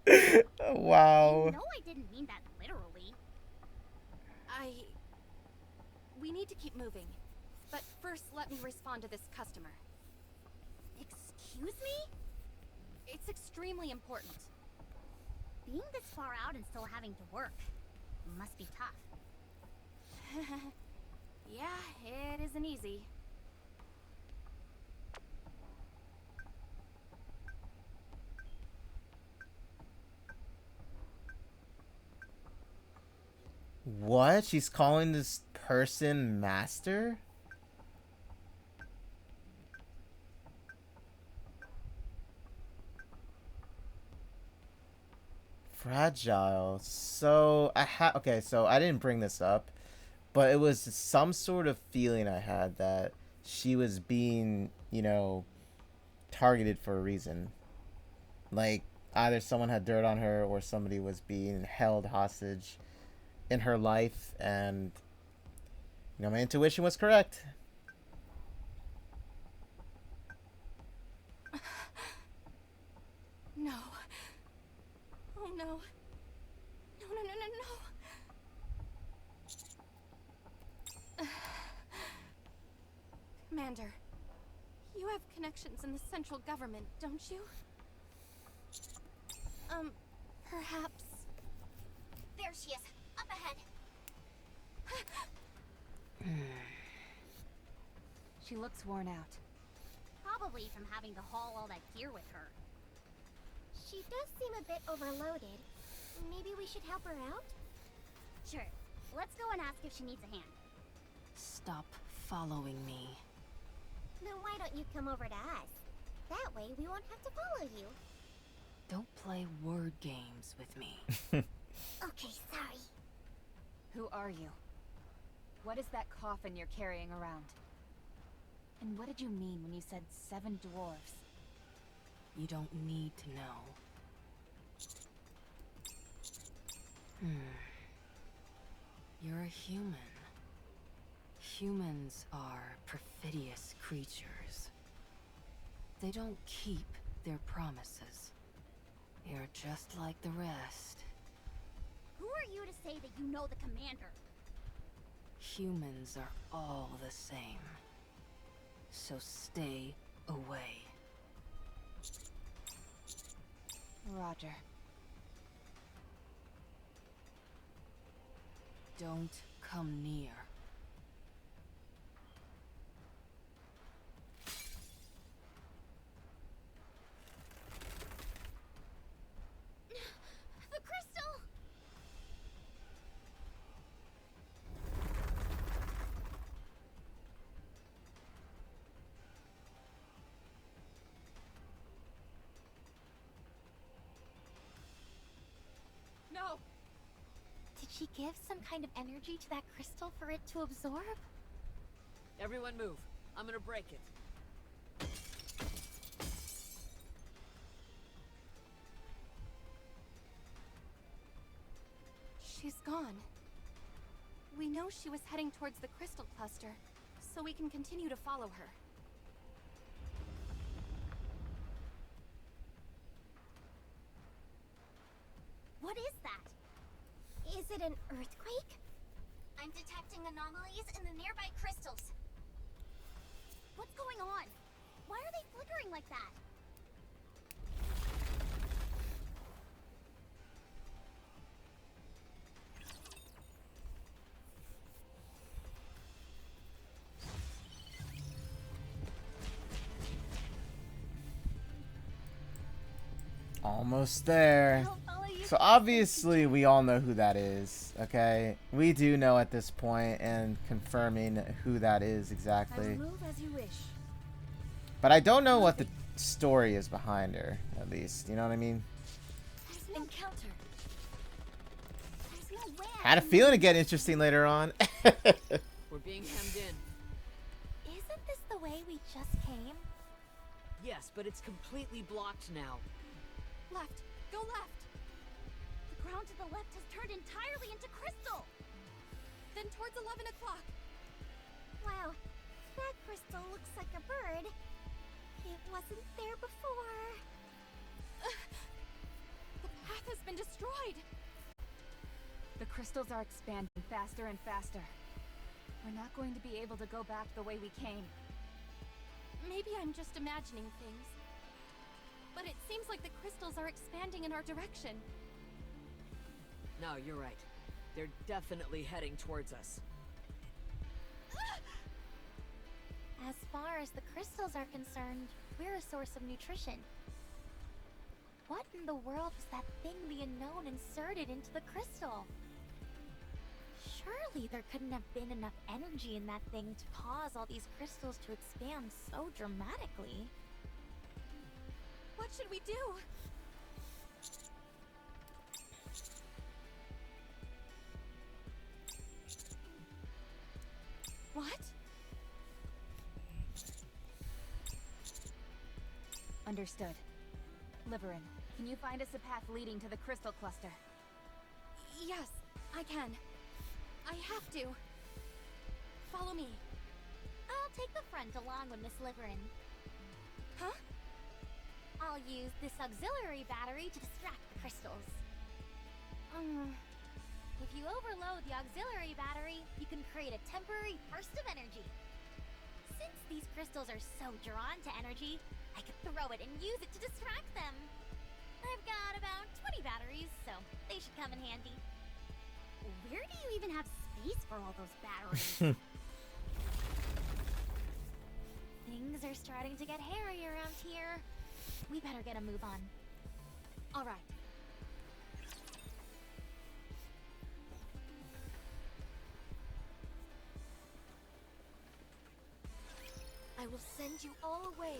like? Wow. You know I didn't mean that literally. We need to keep moving. But first, let me respond to this customer. Excuse me? It's extremely important. Being this far out and still having to work must be tough. Yeah, it isn't easy. What? She's calling this person master? Fragile. So so I didn't bring this up, but it was some sort of feeling I had that she was being, targeted for a reason. Like either someone had dirt on her or somebody was being held hostage in her life, and my intuition was correct. No. Oh no. No, no, no, no, no. Commander, you have connections in the central government, don't you? Perhaps... There she is, up ahead. She looks worn out. Probably from having to haul all that gear with her. She does seem a bit overloaded. Maybe we should help her out? Sure. Let's go and ask if she needs a hand. Stop following me. Then why don't you come over to us? That way we won't have to follow you. Don't play word games with me. Okay, sorry. Who are you? What is that coffin you're carrying around? And what did you mean when you said 7 dwarves? You don't need to know. You're a human. Humans are perfidious creatures. They don't keep their promises. You're just like the rest. Who are you to say that you know the commander? Humans are all the same. So stay away. Roger. Don't come near. The crystal! No! Did she give some kind of energy to that crystal for it to absorb? Everyone move. I'm gonna break it. She's gone. We know she was heading towards the crystal cluster, so we can continue to follow her. What is that? Is it an earthquake? I'm detecting anomalies in the nearby crystals. What's going on? Why are they flickering like that? Almost there. I'll follow you. So obviously we all know who that is, okay? We do know at this point, and confirming who that is I exactly. will move as you wish. But I don't know what the story is behind her, at least. You know what I mean? There's no Encounter. There's no way. Had a feeling it'd get interesting later on. We're being hemmed in. Isn't this the way we just came? Yes, but it's completely blocked now. Left! Go left! The ground to the left has turned entirely into crystal. Then towards 11 o'clock! Wow, that crystal looks like a bird. It wasn't there before. The path has been destroyed! The crystals are expanding faster and faster. We're not going to be able to go back the way we came. Maybe I'm just imagining things. But it seems like the crystals are expanding in our direction. No, you're right. They're definitely heading towards us. As far as the crystals are concerned, we're a source of nutrition. What in the world was that thing the unknown inserted into the crystal? Surely there couldn't have been enough energy in that thing to cause all these crystals to expand so dramatically. What should we do? What? Understood. Liverin, can you find us a path leading to the crystal cluster? Yes, I can. I have to. Follow me. I'll take the front along with Miss Liverin. Huh? I'll use this auxiliary battery to distract the crystals. If you overload the auxiliary battery, you can create a temporary burst of energy. Since these crystals are so drawn to energy, I could throw it and use it to distract them. I've got about 20 batteries, so they should come in handy. Where do you even have space for all those batteries? Things are starting to get hairy around here. We better get a move on. All right. I will send you all away.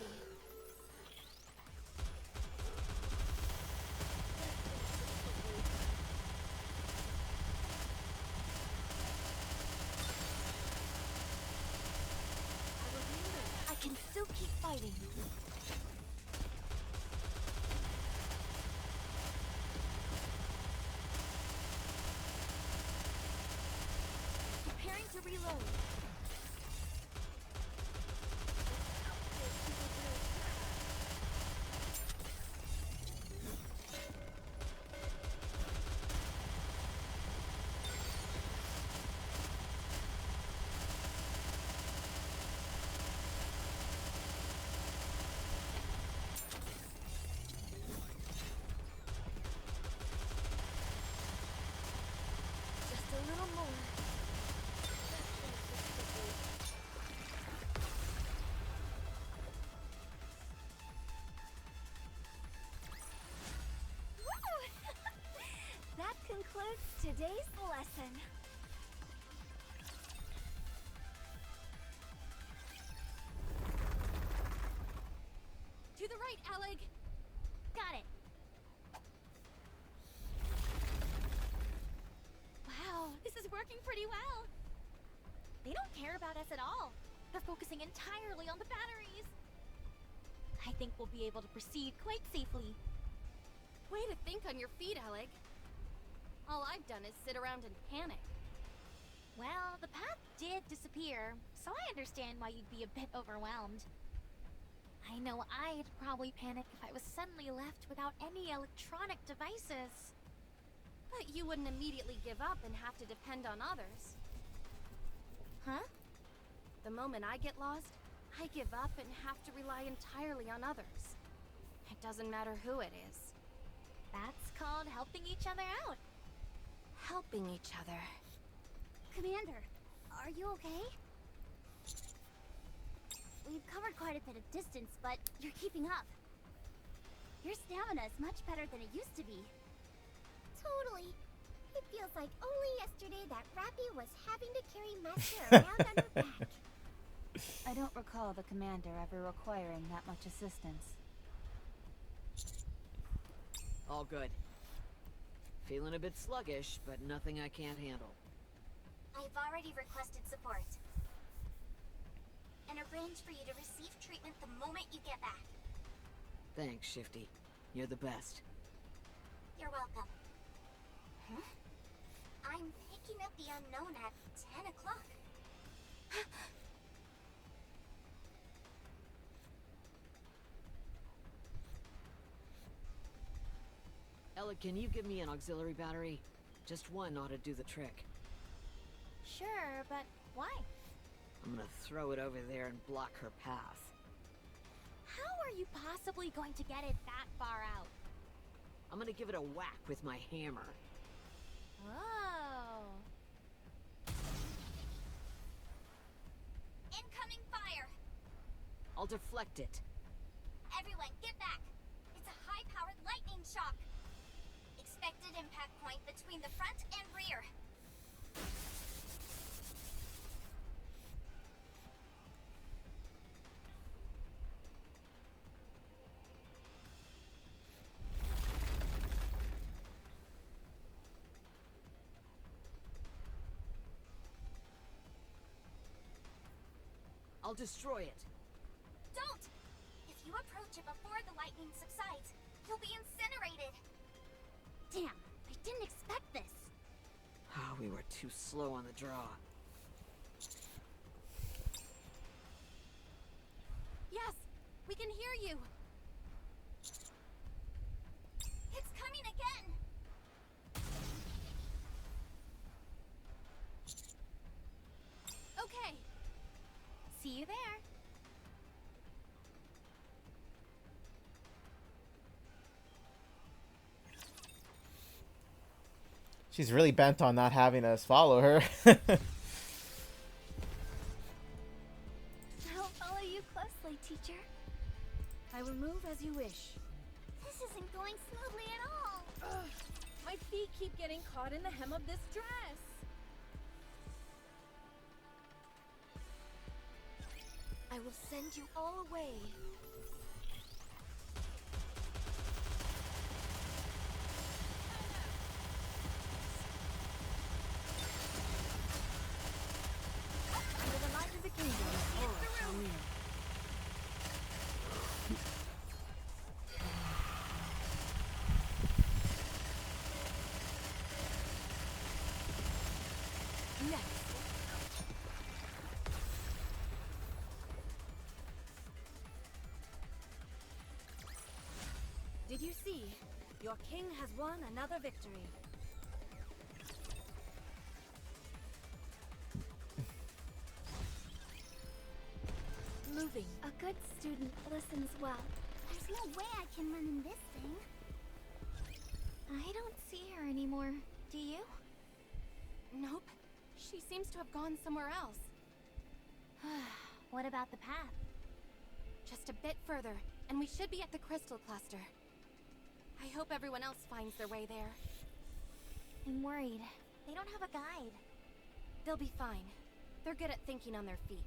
I can still keep fighting. Preparing to reload. Just a little more. Today's lesson. To the right, Alec! Got it. Wow, this is working pretty well. They don't care about us at all. They're focusing entirely on the batteries. I think we'll be able to proceed quite safely. Way to think on your feet, Alec. All I've done is sit around and panic. Well, the path did disappear, so I understand why you'd be a bit overwhelmed. I know I'd probably panic if I was suddenly left without any electronic devices. But you wouldn't immediately give up and have to depend on others. Huh? The moment I get lost, I give up and have to rely entirely on others. It doesn't matter who it is. That's called helping each other out. Helping each other. Commander, are you okay? We've covered quite a bit of distance, but you're keeping up. Your stamina is much better than it used to be. Totally. It feels like only yesterday that Rappy was having to carry Master around on her back. I don't recall the commander ever requiring that much assistance. All good. Feeling a bit sluggish, but nothing I can't handle. I've already requested support. And arranged for you to receive treatment the moment you get back. Thanks, Shifty. You're the best. You're welcome. Huh? I'm picking up the unknown at 10 o'clock. Ella, can you give me an auxiliary battery? Just one ought to do the trick. Sure, but why? I'm gonna throw it over there and block her path. How are you possibly going to get it that far out? I'm gonna give it a whack with my hammer. Oh. Incoming fire! I'll deflect it. Everyone, get back! It's a high-powered lightning shock! Expected impact point between the front and rear. I'll destroy it. Don't! If you approach it before the lightning subsides, you'll be incinerated. Damn, I didn't expect this. Ah, we were too slow on the draw. Yes! We can hear you! It's coming again! Okay! See you there. She's really bent on not having us follow her. I'll follow you closely, teacher. I will move as you wish. This isn't going smoothly at all. Ugh, my feet keep getting caught in the hem of this dress. I will send you all away. Under the light of the kingdom, horror shall kneel. Next. Did you see? Your king has won another victory. Moving. A good student listens well. There's no way I can run in this thing. I don't see her anymore. Do you? Nope. She seems to have gone somewhere else. What about the path? Just a bit further, and we should be at the crystal cluster. I hope everyone else finds their way there. I'm worried. They don't have a guide. They'll be fine. They're good at thinking on their feet.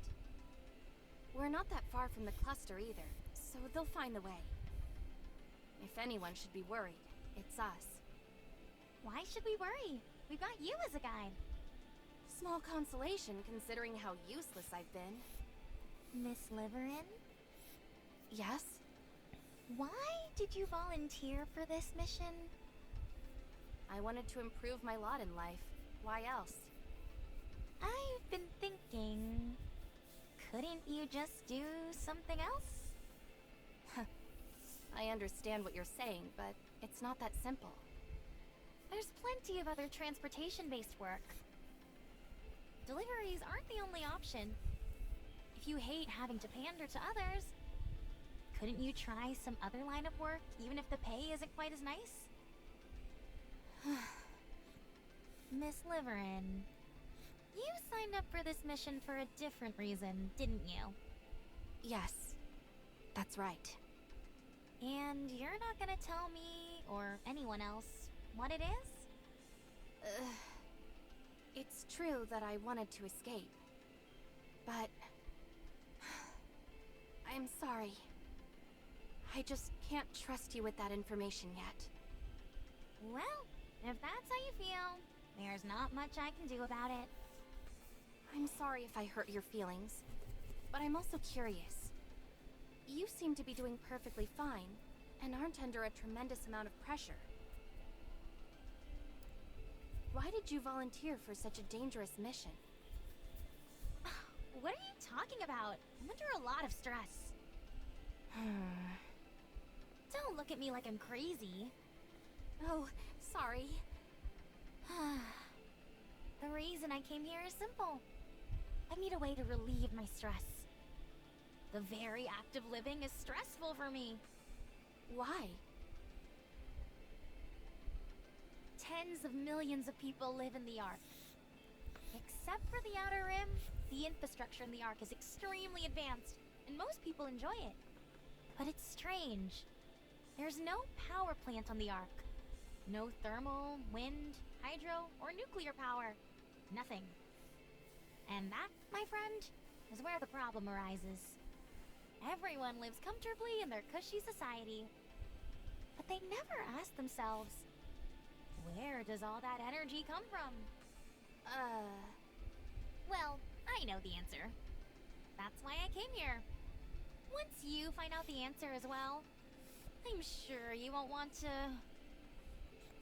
We're not that far from the cluster either, so they'll find the way. If anyone should be worried, it's us. Why should we worry? We've got you as a guide. Small consolation considering how useless I've been. Miss Liverin? Yes? Why did you volunteer for this mission? I wanted to improve my lot in life. Why else? I've been thinking... Couldn't you just do something else? I understand what you're saying, but it's not that simple. There's plenty of other transportation-based work. Deliveries aren't the only option. If you hate having to pander to others, couldn't you try some other line of work, even if the pay isn't quite as nice? Miss Liverin, you signed up for this mission for a different reason, didn't you? Yes, that's right. And you're not gonna tell me, or anyone else, what it is? It's true that I wanted to escape. But... I'm sorry. I just can't trust you with that information yet. Well, if that's how you feel, there's not much I can do about it. I'm sorry if I hurt your feelings, but I'm also curious. You seem to be doing perfectly fine, and aren't under a tremendous amount of pressure. Why did you volunteer for such a dangerous mission? What are you talking about? I'm under a lot of stress. Don't look at me like I'm crazy. Oh, sorry. The reason I came here is simple. I need a way to relieve my stress. The very act of living is stressful for me. Why? Tens of millions of people live in the Ark. Except for the Outer Rim, the infrastructure in the Ark is extremely advanced, and most people enjoy it. But it's strange. There's no power plant on the Ark. No thermal, wind, hydro, or nuclear power. Nothing. And that, my friend, is where the problem arises. Everyone lives comfortably in their cushy society. But they never ask themselves, where does all that energy come from? Well, I know the answer. That's why I came here. Once you find out the answer as well, I'm sure you won't want to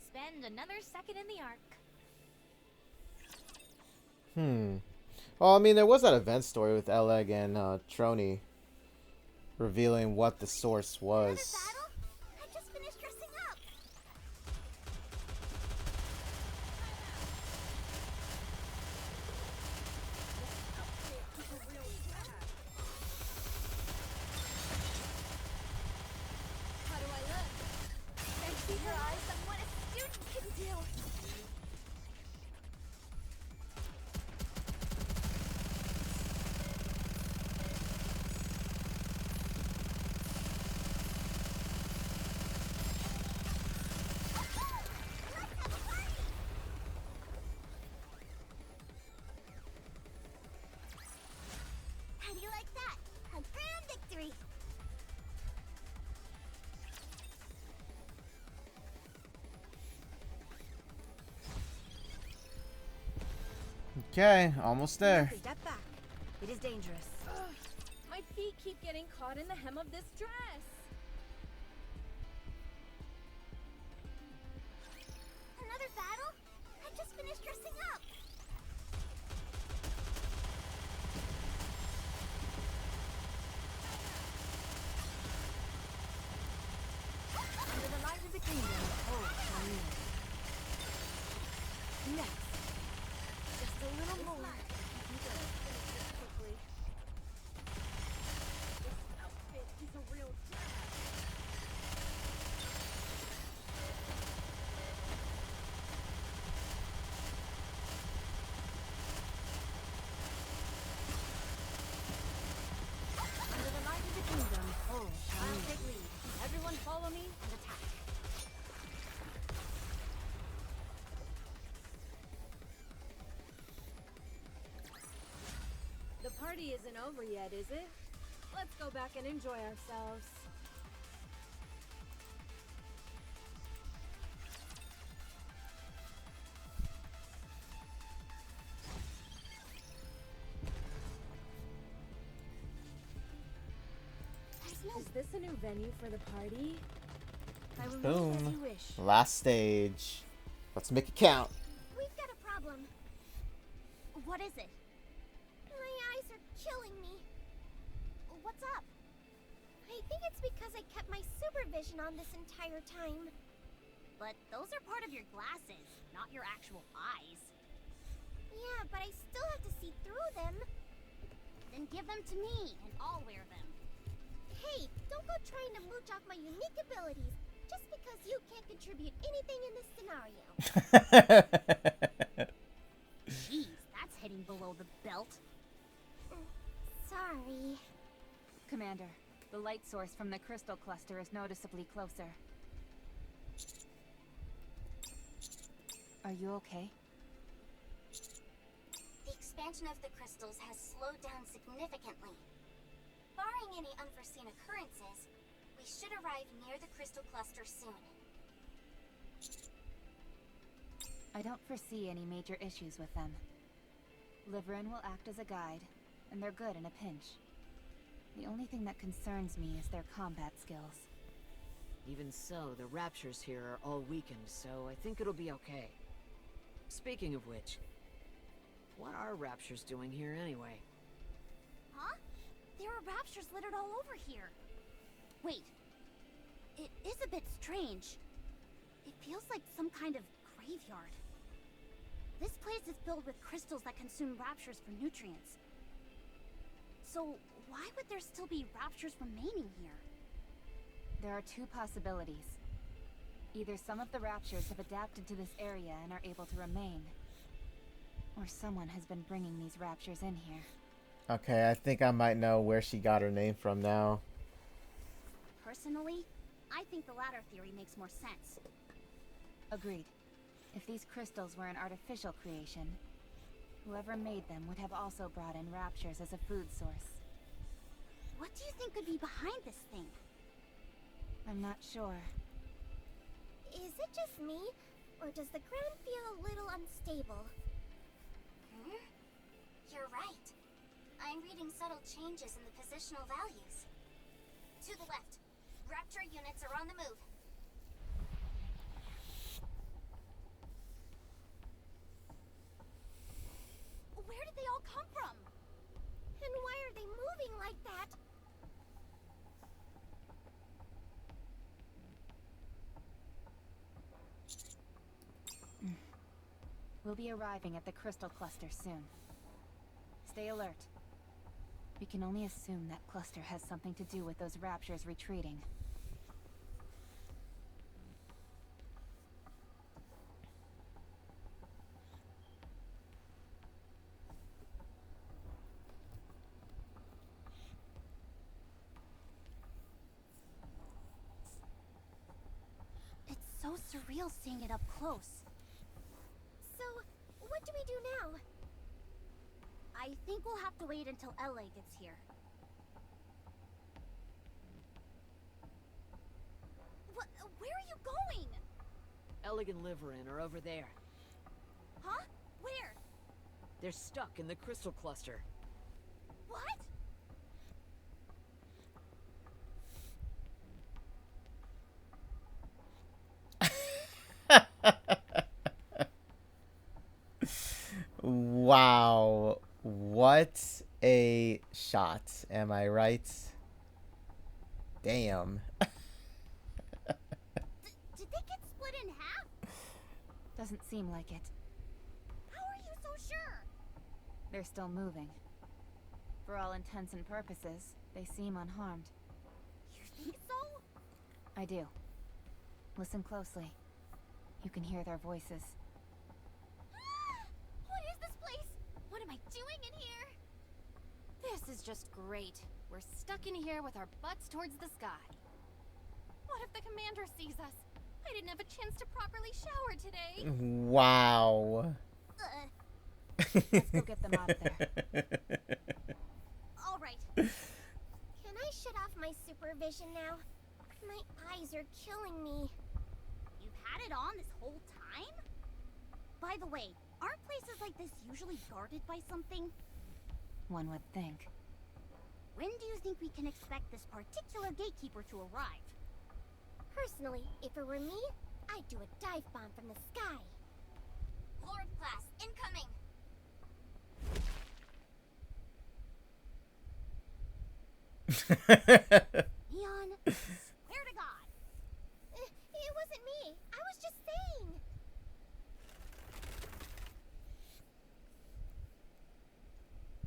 spend another second in the Ark. Well, I mean, there was that event story with Eleg and Trony revealing what the source was. Battle? I just finished dressing up. How do I look? I see your eyes on what a student can do. How do you like that? A grand victory. Okay, almost there. Step back. It is dangerous. My feet keep getting caught in the hem of this dress. Another battle? I just finished dressing up. Under the light of the kingdom, all shall kneel. Next. Just a little more. This outfit is a real gem. over yet, is it? Let's go back and enjoy ourselves. Is this a new venue for the party? I will leave as Boom. you wish. Last stage. Let's make it count. We've got a problem. What is it? My eyes are killing me. What's up? I think it's because I kept my supervision on this entire time. But those are part of your glasses, not your actual eyes. Yeah, but I still have to see through them. Then give them to me, and I'll wear them. Hey, don't go trying to mooch off my unique abilities just because you can't contribute anything in this scenario. Jeez, that's hitting below the belt. Sorry. Commander, the light source from the crystal cluster is noticeably closer. Are you okay? The expansion of the crystals has slowed down significantly. Barring any unforeseen occurrences, we should arrive near the crystal cluster soon. I don't foresee any major issues with them. Liverin will act as a guide, and they're good in a pinch. The only thing that concerns me is their combat skills. Even so, the Raptures here are all weakened, so I think it'll be okay. Speaking of which, what are Raptures doing here anyway? Huh? There are raptures littered all over here. Wait. It is a bit strange. It feels like some kind of graveyard. This place is filled with crystals that consume raptures for nutrients. So, why would there still be raptures remaining here? There are two possibilities. Either some of the Raptures have adapted to this area and are able to remain, or someone has been bringing these Raptures in here. Okay, I think I might know where she got her name from now. Personally, I think the latter theory makes more sense. Agreed. If these crystals were an artificial creation, whoever made them would have also brought in Raptures as a food source. What do you think could be behind this thing? I'm not sure. Is it just me, or does the ground feel a little unstable? You're right. I'm reading subtle changes in the positional values. To the left. Rapture units are on the move. Where did they all come from? And why are they moving like that? We'll be arriving at the crystal cluster soon. Stay alert. We can only assume that cluster has something to do with those Raptures retreating. It's so surreal seeing it up close. So, what do we do now? I think we'll have to wait until LA gets here. Where are you going? Ellig and Liverin are over there. Huh? Where? They're stuck in the crystal cluster. What? Wow. What a shot. Am I right? Damn. Did they get split in half? Doesn't seem like it. How are you so sure? They're still moving. For all intents and purposes, they seem unharmed. You think so? I do. Listen closely. You can hear their voices. What is this place? What am I doing in here? This is just great. We're stuck in here with our butts towards the sky. What if the commander sees us? I didn't have a chance to properly shower today. Wow. Let's go get them out of there. All Can I shut off my supervision now? My eyes are killing me. You've had it on this whole time? By the way, aren't places like this usually guarded by something? One would think. When do you think we can expect this particular gatekeeper to arrive? Personally, if it were me, I'd do a dive bomb from the sky. Lord class incoming. Leon, swear to God. It wasn't me. I was just saying.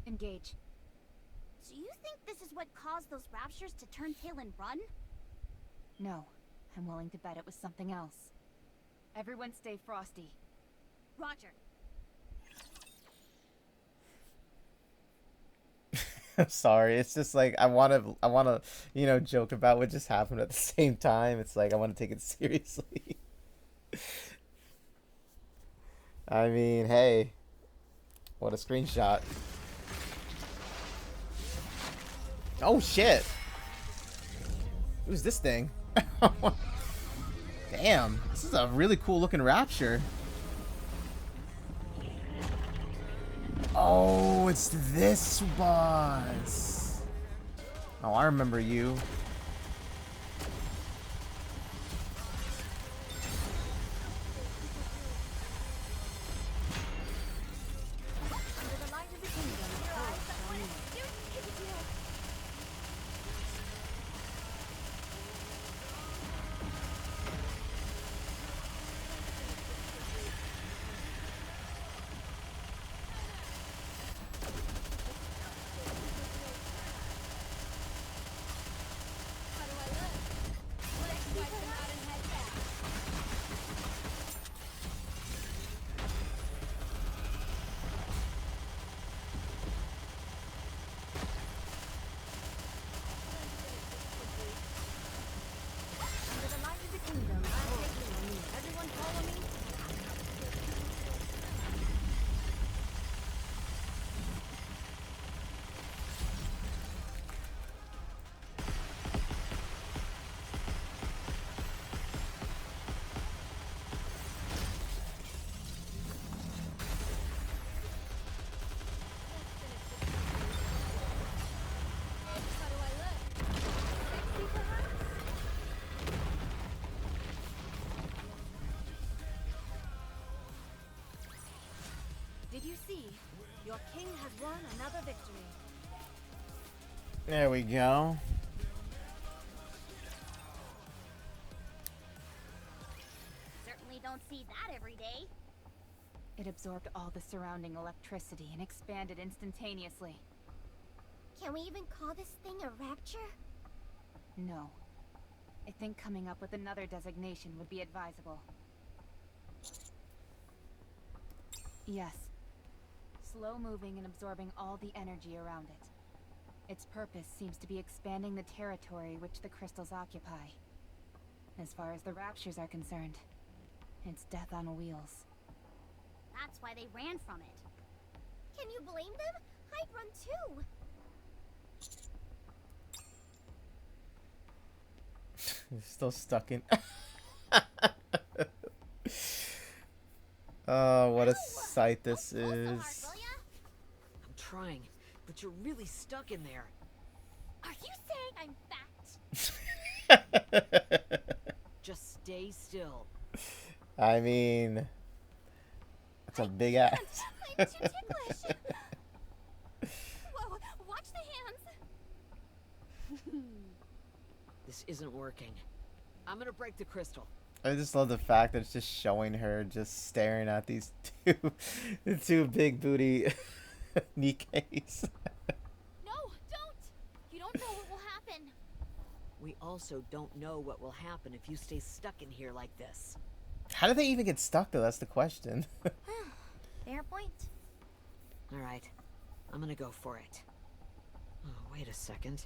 Engage. Do you think this is what caused those raptures to turn tail and run? No. I'm willing to bet it was something else. Everyone stay frosty. Roger. I'm sorry. It's just like I want to, you know, joke about what just happened at the same time. It's like I want to take it seriously. I mean, hey, what a screenshot. Oh shit. Who's this thing? Damn, this is a really cool looking Rapture. Oh, it's this boss. Oh, I remember you. Under the light of the kingdom, your eyes are red. Under the light of the kingdom, I'm taking on you. Everyone follow me. How do I look? Sexy, perhaps? Did you see? Your king has won another victory. There we go. Certainly don't see that every day. It absorbed all the surrounding electricity and expanded instantaneously. Can we even call this thing a rapture? No. I think coming up with another designation would be advisable. Yes. Slow-moving and absorbing all the energy around it. Its purpose seems to be expanding the territory which the crystals occupy. As far as the Raptures are concerned, it's death on wheels. That's why they ran from it. Can you blame them? I'd run too. Still stuck in. Oh, what a sight this Don't pull so hard, is. will ya? I'm trying, but you're really stuck in there. Are you saying I'm fat? Just stay still. I mean, it's a big ass. I'm too ticklish. Whoa, watch the hands. This isn't working. I'm gonna break the crystal. I just love the fact that it's just showing her just staring at these the two big booty Nikkes. No, don't! You don't know what will happen. We also don't know what will happen if you stay stuck in here like this. How do they even get stuck though? That's the question. Fair point. Alright, I'm gonna go for it. Oh, wait a second.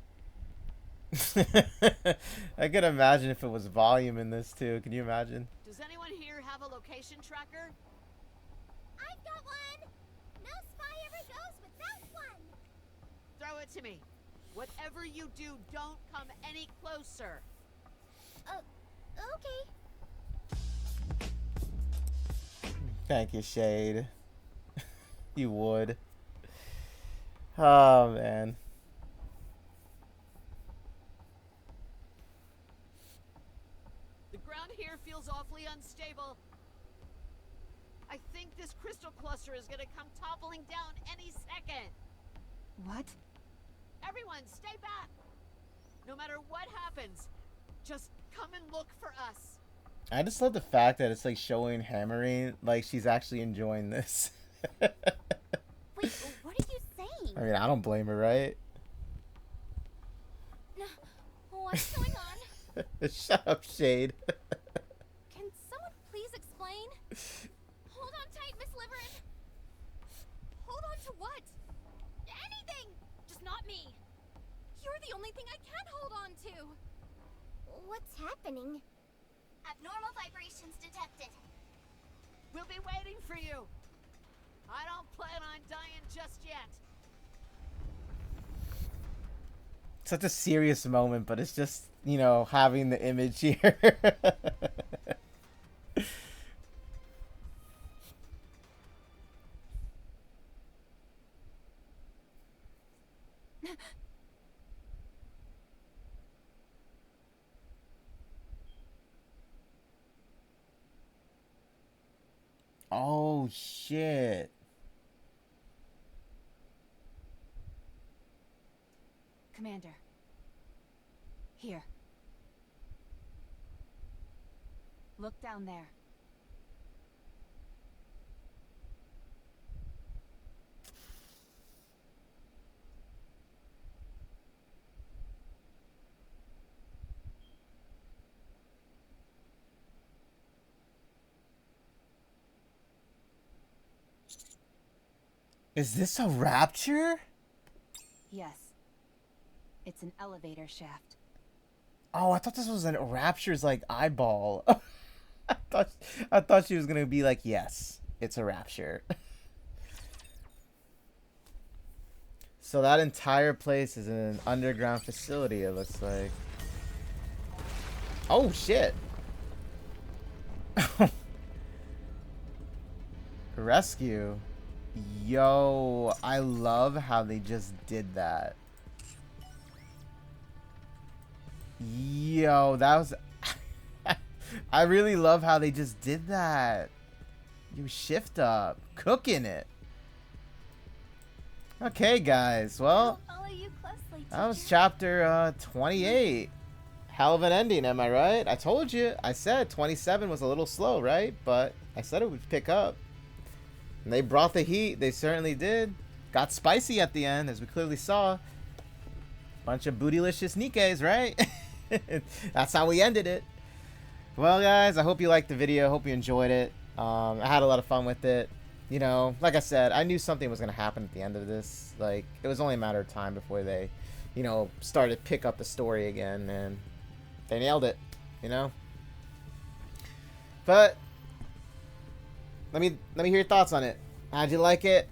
I could imagine if it was volume in this too. Can you imagine? Does anyone here have a location tracker? I've got one. No spy ever goes without one. Throw it to me. Whatever you do, don't come any closer. Okay. Thank you, Shade. You would. Oh, man. The ground here feels awfully unstable. I think this crystal cluster is gonna come toppling down any second. What? Everyone, stay back! No matter what happens, just come and look for us. I just love the fact that it's like showing hammering like she's actually enjoying this. Wait, what are you saying? I mean, I don't blame her, right? No, what's going on? Shut up, Shade. Can someone please explain? Hold on tight, Miss Liverin. Hold on to what? Anything! Just not me. You're the only thing I can hold on to. What's happening? Abnormal vibrations detected. We'll be waiting for you. I don't plan on dying just yet. Such a serious moment, but it's just, you know, having the image here. Oh, shit. Commander. Here. Look down there. Is this a rapture? Yes. It's an elevator shaft. Oh, I thought this was a rapture's like eyeball. I thought she was gonna be like, yes, it's a rapture. So that entire place is an underground facility, it looks like. Oh shit. Rescue. Yo, I love how they just did that. Yo, that was... I really love how they just did that. You shift up. Cooking it. Okay, guys. Well, I'll follow you closely, that was teacher. chapter 28. Hell of an ending, am I right? I told you. I said 27 was a little slow, right? But I said it would pick up. And they brought the heat. They certainly did. Got spicy at the end, as we clearly saw. Bunch of bootylicious Nikkes, right? That's how we ended it. Well, guys, I hope you liked the video. Hope you enjoyed it. I had a lot of fun with it. You know, like I said, I knew something was going to happen at the end of this. Like, it was only a matter of time before they, you know, started to pick up the story again. And they nailed it, you know? But let me hear your thoughts on it. How'd you like it?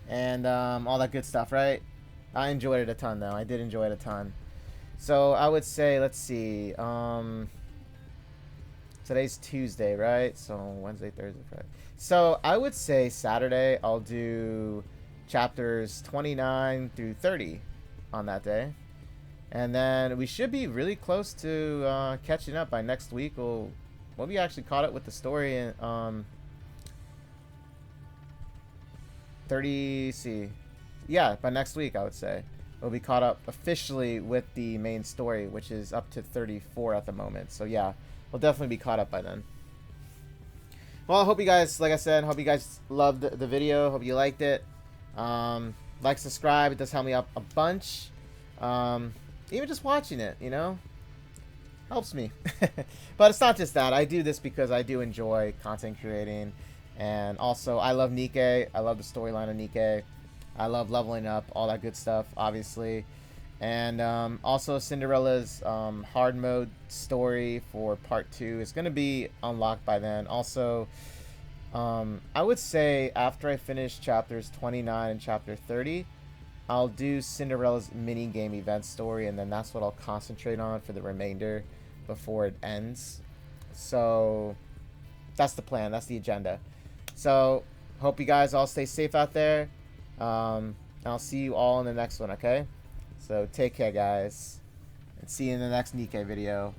And all that good stuff, right? I enjoyed it a ton, though. I did enjoy it a ton. So I would say, let's see. Today's Tuesday, right? So Wednesday, Thursday, Friday. So I would say Saturday I'll do chapters 29 through 30 on that day. And then we should be really close to catching up by next week. We'll be actually caught up with the story in 30. See, yeah, by next week I would say we'll be caught up officially with the main story, which is up to 34 at the moment. So yeah, we'll definitely be caught up by then. Well, I hope you guys, like I said, hope you guys loved the video. Hope you liked it. Like, subscribe. It does help me out a bunch. Even just watching it, you know, helps me. But it's not just that. I do this because I do enjoy content creating. And also, I love Nikke. I love the storyline of Nikke. I love leveling up, all that good stuff, obviously. And also, Cinderella's hard mode story for part 2 is going to be unlocked by then. Also, I would say after I finish chapters 29 and chapter 30, I'll do Cinderella's mini game event story, and then that's what I'll concentrate on for the remainder before it ends. So that's the plan. That's the agenda. So hope you guys all stay safe out there. I'll see you all in the next one, okay? So take care, guys. And see you in the next Nikke video.